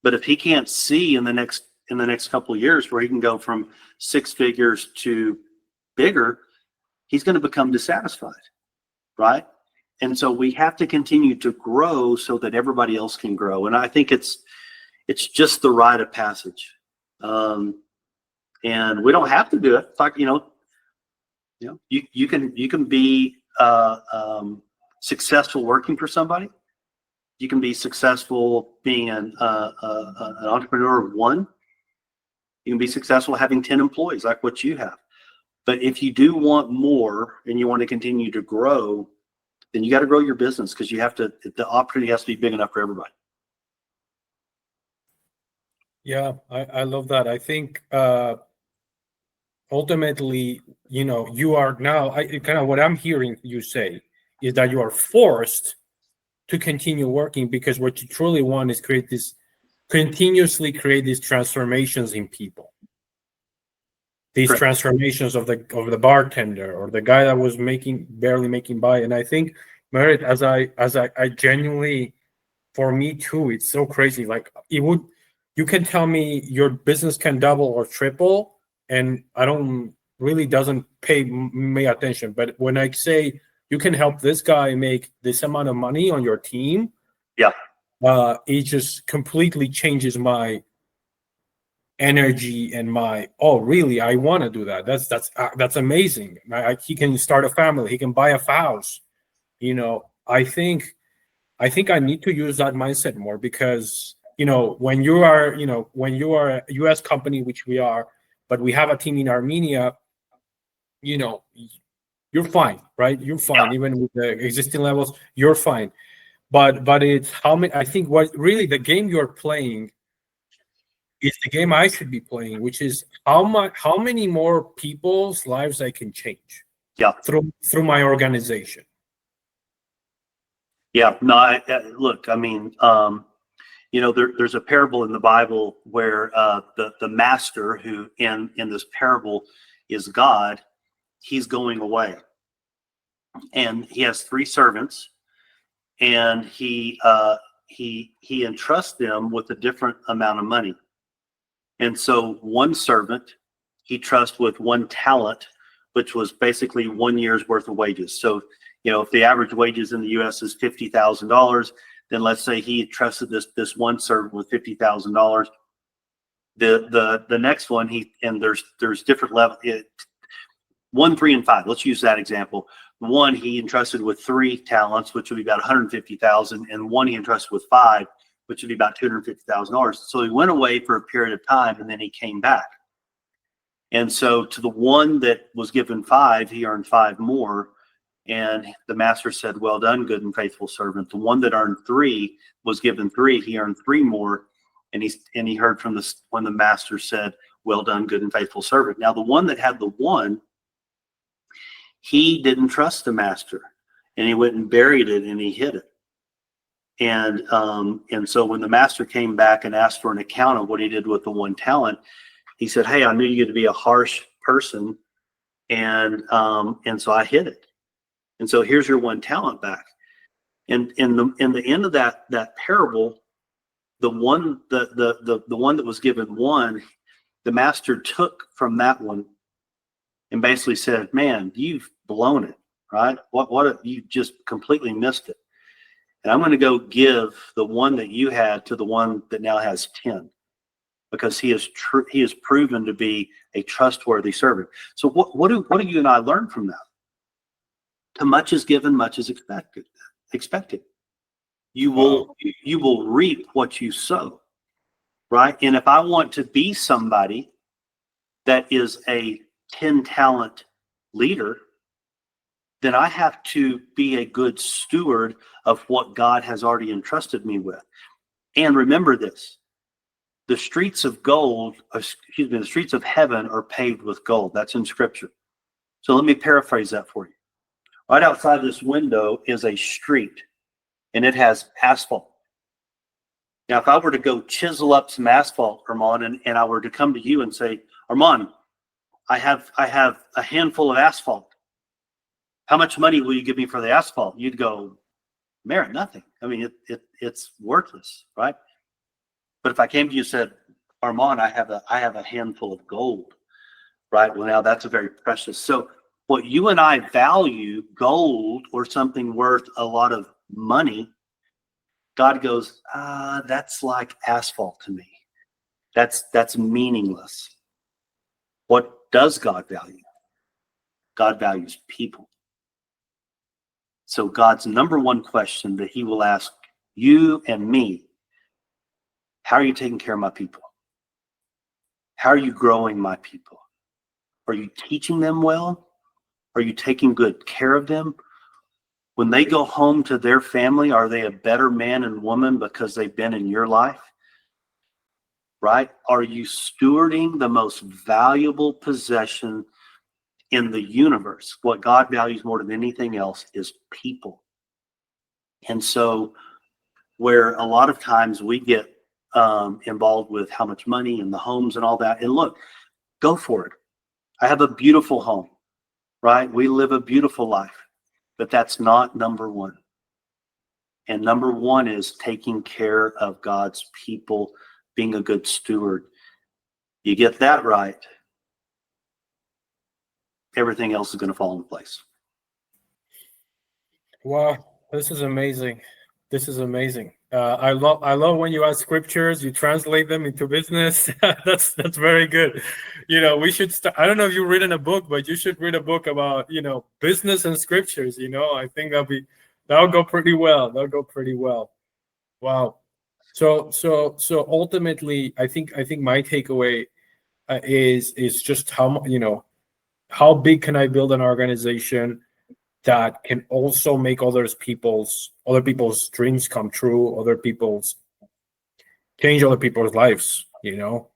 But if he can't see in the next couple of years where he can go from 6 figures to bigger, he's going to become dissatisfied, right? And so we have to continue to grow so that everybody else can grow. And I think it's just the rite of passage. And we don't have to do it. It's like, you can be successful working for somebody. You can be successful being an entrepreneur of one. You can be successful having 10 employees like what you have. But if you do want more and you want to continue to grow, then you got to grow your business, because the opportunity has to be big enough for everybody. Yeah, I love that. I think ultimately, you are now, kind of what I'm hearing you say is that you are forced to continue working, because what you truly want is continuously create these transformations in people. These Correct. transformations of the bartender or the guy that was barely making by. And I think, Merritt, as I genuinely, for me too, it's so crazy. Like, you can tell me your business can double or triple, and I don't really doesn't pay me attention. But when I say you can help this guy make this amount of money on your team, Yeah. It just completely changes my energy and really, I want to do that. That's amazing. He can start a family. He can buy a house. I think I need to use that mindset more, because when you are a U.S. company, which we are, but we have a team in Armenia, you're fine, right? You're fine. Yeah. Even with the existing levels, you're fine. But it's how many. I think what really the game you're playing is the game I should be playing, which is how many more people's lives I can change. Yeah. Through my organization. Yeah. No, look, I mean, there's a parable in the Bible where the master, who in this parable is God, he's going away, and he has 3 servants, and he entrusts them with a different amount of money. And so one servant he trusts with 1 talent, which was basically 1 year's worth of wages. So, if the average wages in the U.S. is $50,000, then let's say he trusted this one servant with $50,000. The next one, there's different level, 1, 3, and 5. Let's use that example. One he entrusted with 3 talents, which would be about $150,000, and one he entrusted with 5, which would be about $250,000. So he went away for a period of time, and then he came back. And so to the one that was given 5, he earned 5 more. And the master said, "Well done, good and faithful servant." The one that earned 3 was given 3. He earned 3 more. And he heard from when the master said, "Well done, good and faithful servant." Now the one that had the 1, he didn't trust the master, and he went and buried it, and he hid it. And so when the master came back and asked for an account of what he did with the 1 talent, he said, "Hey, I knew you to be a harsh person, and so I hid it. And so here's your 1 talent back." And in the end of that parable, the one that was given 1, the master took from that one and basically said, "Man, you've blown it, right? What you just completely missed it. And I'm going to go give the 1 that you had to the one that now has 10, because he is proven to be a trustworthy servant." So what do you and I learn from that? To much is given, much is expected. You will reap what you sow, right? And if I want to be somebody that is a 10 talent leader, then I have to be a good steward of what God has already entrusted me with. And remember this: the streets of heaven are paved with gold. That's in Scripture. So let me paraphrase that for you. Right outside this window is a street, and it has asphalt. Now, if I were to go chisel up some asphalt, Armand, and I were to come to you and say, "Armand, I have a handful of asphalt. How much money will you give me for the asphalt?" You'd go, "Merritt, nothing. I mean, it's worthless, right?" But if I came to you and said, "Armand, I have a handful of gold," right? Well, now that's a very precious. So what you and I value, gold or something worth a lot of money, God goes, "That's like asphalt to me. That's meaningless." What does God value? God values people. So God's number one question that he will ask you and me, how are you taking care of my people? How are you growing my people? Are you teaching them well? Are you taking good care of them? When they go home to their family, are they a better man and woman because they've been in your life? Right? Are you stewarding the most valuable possession in the universe? What God values more than anything else is people. And so where a lot of times we get involved with how much money and the homes and all that, and look, go for it. I have a beautiful home, right? We live a beautiful life, but that's not number one. And number one is taking care of God's people, being a good steward. You get that right, everything else is going to fall into place. Wow, this is amazing. This is amazing. I love when you ask scriptures, you translate them into business. That's very good. You know, we should start. I don't know if you've written a book, but you should read a book about, you know, business and scriptures. You know, I think that'll go pretty well. That'll go pretty well. Wow. So ultimately, I think my takeaway is just how big can I build an organization that can also make other people's dreams come true, change other people's lives, you know?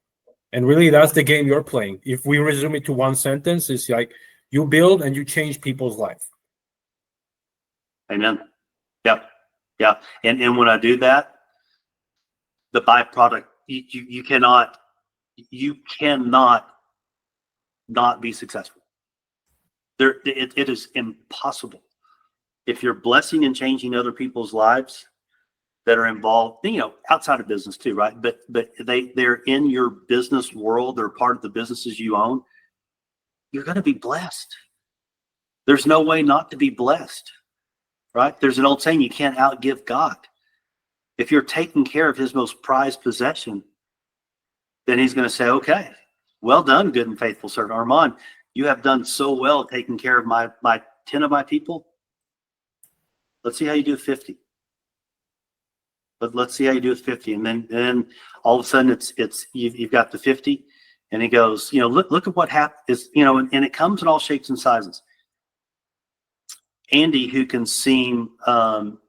And really that's the game you're playing. If we resume it to one sentence, it's like you build and you change people's life. Amen. Yep. Yeah. And when I do that, the byproduct, you cannot not be successful. It is impossible. If you're blessing and changing other people's lives that are involved, you know, outside of business too, right? But they're in your business world, they're part of the businesses you own, you're going to be blessed. There's no way not to be blessed, right? There's an old saying, you can't outgive God. If you're taking care of his most prized possession, then he's going to say, okay, well done, good and faithful servant. Armand, you have done so well taking care of my 10 of my people. Let's see how you do with 50. But let's see how you do with 50. And then all of a sudden you've got the 50. And he goes, you know, look at what happens, you know, and it comes in all shapes and sizes. Andy, who can seem kind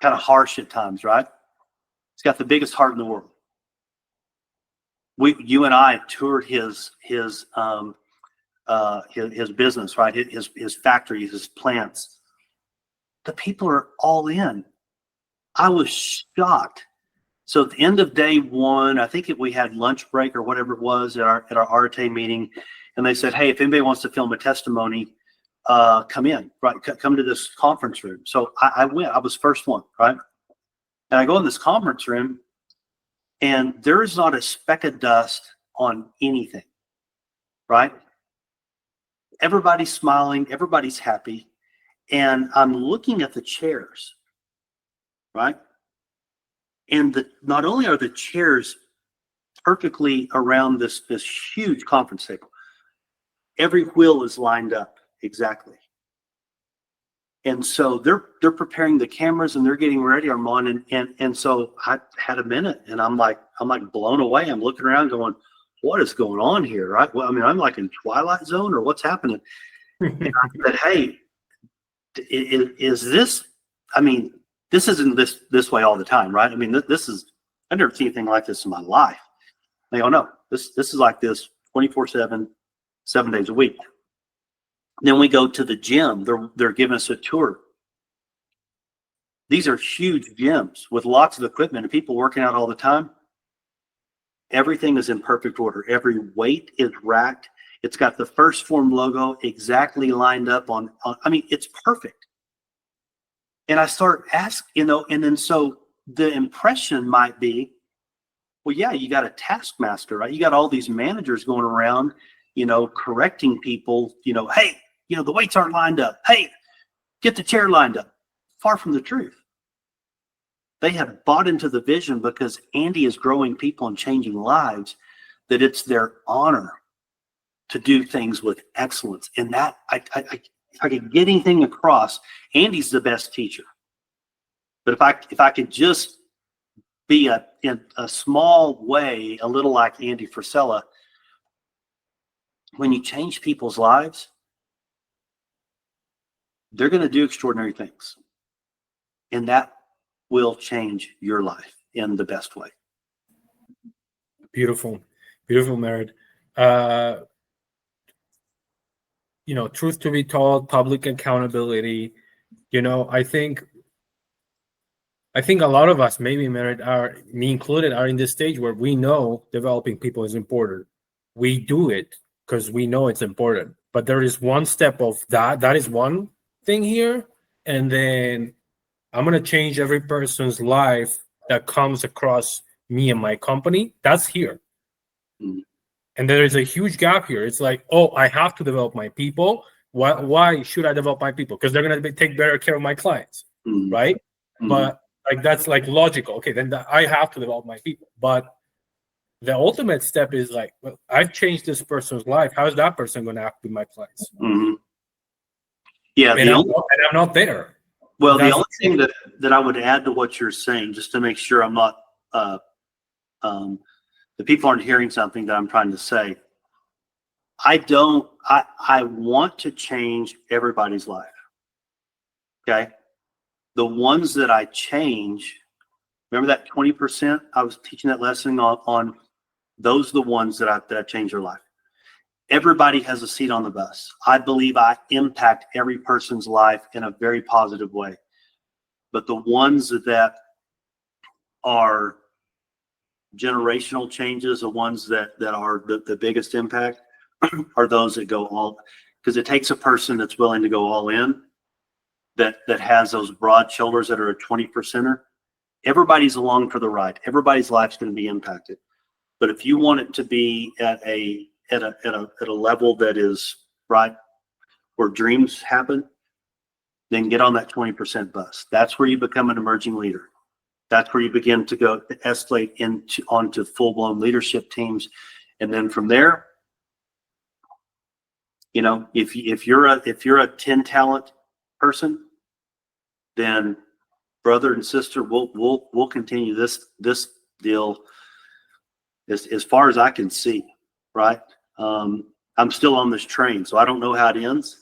of harsh at times, right? He's got the biggest heart in the world. You and I toured his business, right? His factories, his plants. The people are all in. I was shocked. So at the end of day one, I think we had lunch break or whatever it was at our Arte meeting, and they said, "Hey, if anybody wants to film a testimony, come in, right? Come to this conference room." So I went. I was first one, right? And I go in this conference room, and there is not a speck of dust on anything, right? Everybody's smiling, everybody's happy, and I'm looking at the chairs, right? And not only are the chairs perfectly around this huge conference table, every wheel is lined up exactly. And so they're preparing the cameras and they're getting ready, Armand, and so I had a minute and I'm like blown away. I'm looking around going, what is going on here, right? Well, I mean, I'm like in Twilight Zone or what's happening? And I said, hey, is this, I mean, this isn't this way all the time, right? I mean, this is, I've never seen anything like this in my life. They go, no, this is like this 24/7, 7 days a week. Then we go to the gym. They're giving us a tour. These are huge gyms with lots of equipment and people working out all the time. Everything is in perfect order. Every weight is racked. It's got the First Form logo exactly lined up on I mean, it's perfect. And I start asking, you know, and then so the impression might be, well, yeah, you got a taskmaster, right? You got all these managers going around, you know, correcting people, you know, hey, you know, the weights aren't lined up. Hey, get the chair lined up. Far from the truth. They have bought into the vision because Andy is growing people and changing lives. that it's their honor to do things with excellence. And that if I could get anything across, Andy's the best teacher. But if I could just be in a small way, a little like Andy Frisella, when you change people's lives, they're going to do extraordinary things. And that will change your life in the best way. Beautiful, beautiful, Merritt. Truth to be told, public accountability. I think a lot of us, maybe Merritt, me included, are in this stage where we know developing people is important. We do it because we know it's important. But there is one step of that. That is one thing here. And then I'm going to change every person's life that comes across me and my company. That's here. Mm-hmm. And there is a huge gap here. It's like, oh, I have to develop my people. Why should I develop my people? Because they're going to take better care of my clients, Mm-hmm. right? Mm-hmm. But that's logical. Okay, then I have to develop my people. But the ultimate step is like, well, I've changed this person's life. How is that person going to act with my clients? Mm-hmm. Yeah, and I'm not there. Well, the only thing that I would add to what you're saying, just to make sure I'm not, the people aren't hearing something that I'm trying to say. I want to change everybody's life. Okay. The ones that I change, remember that 20%? I was teaching that lesson on those are the ones that change their life. Everybody has a seat on the bus. I believe I impact every person's life in a very positive way. But the ones that are generational changes, the ones that are the biggest impact, are those that go all, because it takes a person that's willing to go all in, that has those broad shoulders, that are a 20%er. Everybody's along for the ride. Everybody's life's going to be impacted. But if you want it to be at a level that is right where dreams happen, then get on that 20% bus. That's where you become an emerging leader. That's where you begin to escalate onto full-blown leadership teams. And then from there, if you're a 10 talent person, then brother and sister, we'll continue this deal as far as I can see, right? I'm still on this train, so I don't know how it ends,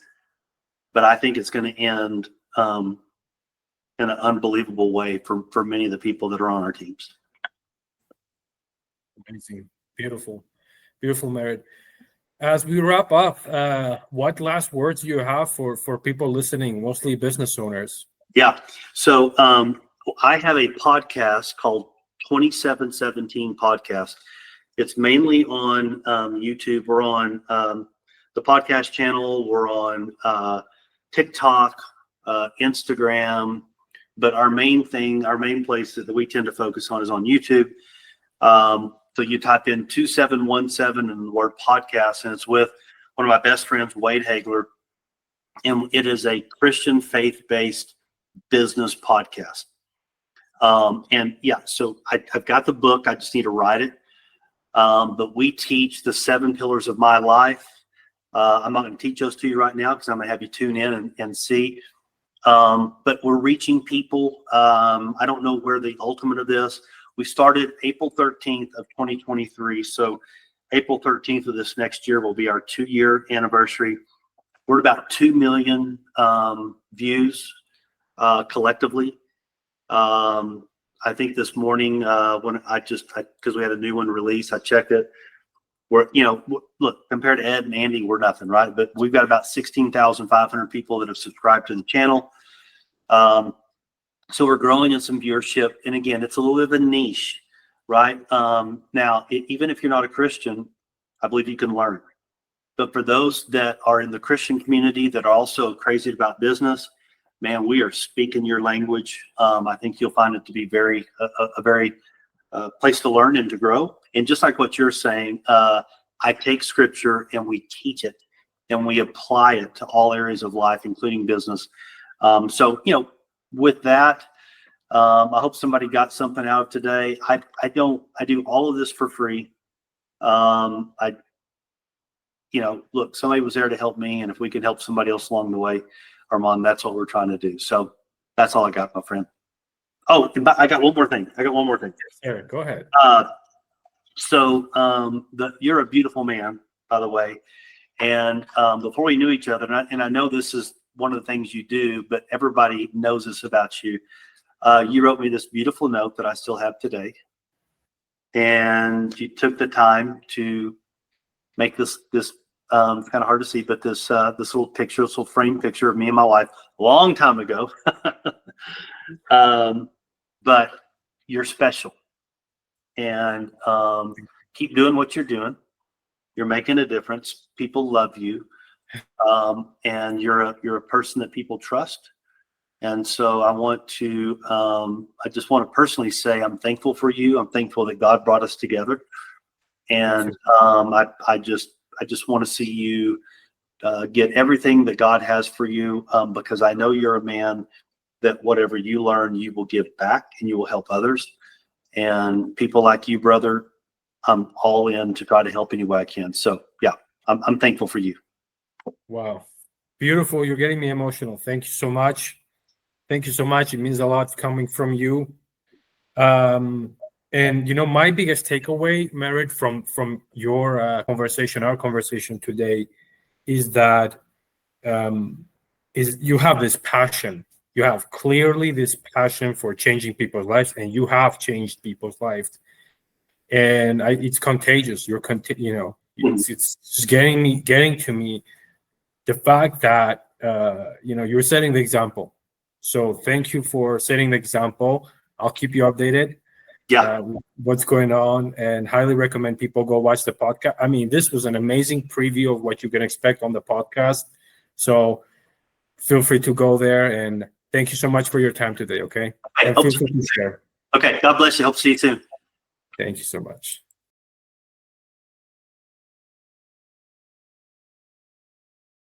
but I think it's going to end in an unbelievable way for many of the people that are on our teams. Amazing. Beautiful, Merritt. As we wrap up, what last words do you have for people listening, mostly business owners? Yeah. So I have a podcast called 2717 Podcast. It's mainly on YouTube. We're on the podcast channel. We're on TikTok, Instagram. But our main place that we tend to focus on is on YouTube. So you type in 2717 and the word podcast, and it's with one of my best friends, Wade Hagler. And it is a Christian faith-based business podcast. And yeah, so I've got the book. I just need to write it. But we teach the 7 pillars of my life. I'm not going to teach those to you right now because I'm going to have you tune in and see. But we're reaching people. I don't know where the ultimate of this. We started April 13th of 2023. So April 13th of this next year will be our 2-year anniversary. We're at about 2 million views collectively. I think this morning when because we had a new one released, I checked it. We're, look, compared to Ed and Andy, we're nothing, right? But we've got about 16,500 people that have subscribed to the channel. So we're growing in some viewership. And again, it's a little bit of a niche, right? Now, even if you're not a Christian, I believe you can learn. But for those that are in the Christian community that are also crazy about business, man, we are speaking your language. I think you'll find it to be a very place to learn and to grow. And just like what you're saying, I take scripture and we teach it and we apply it to all areas of life, including business. So, with that, I hope somebody got something out of today. I do all of this for free. I, look, somebody was there to help me, and if we could help somebody else along the way, Armand, that's what we're trying to do. So that's all I got, my friend. Oh, I got one more thing. Eric, go ahead. You're a beautiful man, by the way. And before we knew each other, and I know this is one of the things you do, but everybody knows this about you. You wrote me this beautiful note that I still have today. And you took the time to make this kind of hard to see, but this little picture, this little frame picture of me and my wife a long time ago. But you're special, and keep doing what you're doing. You're making a difference. People love you, and you're a person that people trust. And so I just want to personally say I'm thankful for you. I'm thankful that God brought us together, and I just want to see you get everything that God has for you, because I know you're a man that whatever you learn, you will give back and you will help others. And people like you, brother, I'm all in to try to help any way I can. So yeah, I'm thankful for you. Wow. Beautiful. You're getting me emotional. Thank you so much. Thank you so much. It means a lot coming from you. And my biggest takeaway, Merritt, from your our conversation today, is that you have this passion. You have clearly this passion for changing people's lives, and you have changed people's lives. And it's contagious. It's just getting to me. The fact that you're setting the example. So thank you for setting the example. I'll keep you updated. Yeah. What's going on, and highly recommend people go watch the podcast. I mean, this was an amazing preview of what you can expect on the podcast. So feel free to go there, and thank you so much for your time today. Okay. And feel free to share. Okay. God bless you. Hope to see you soon. Thank you so much.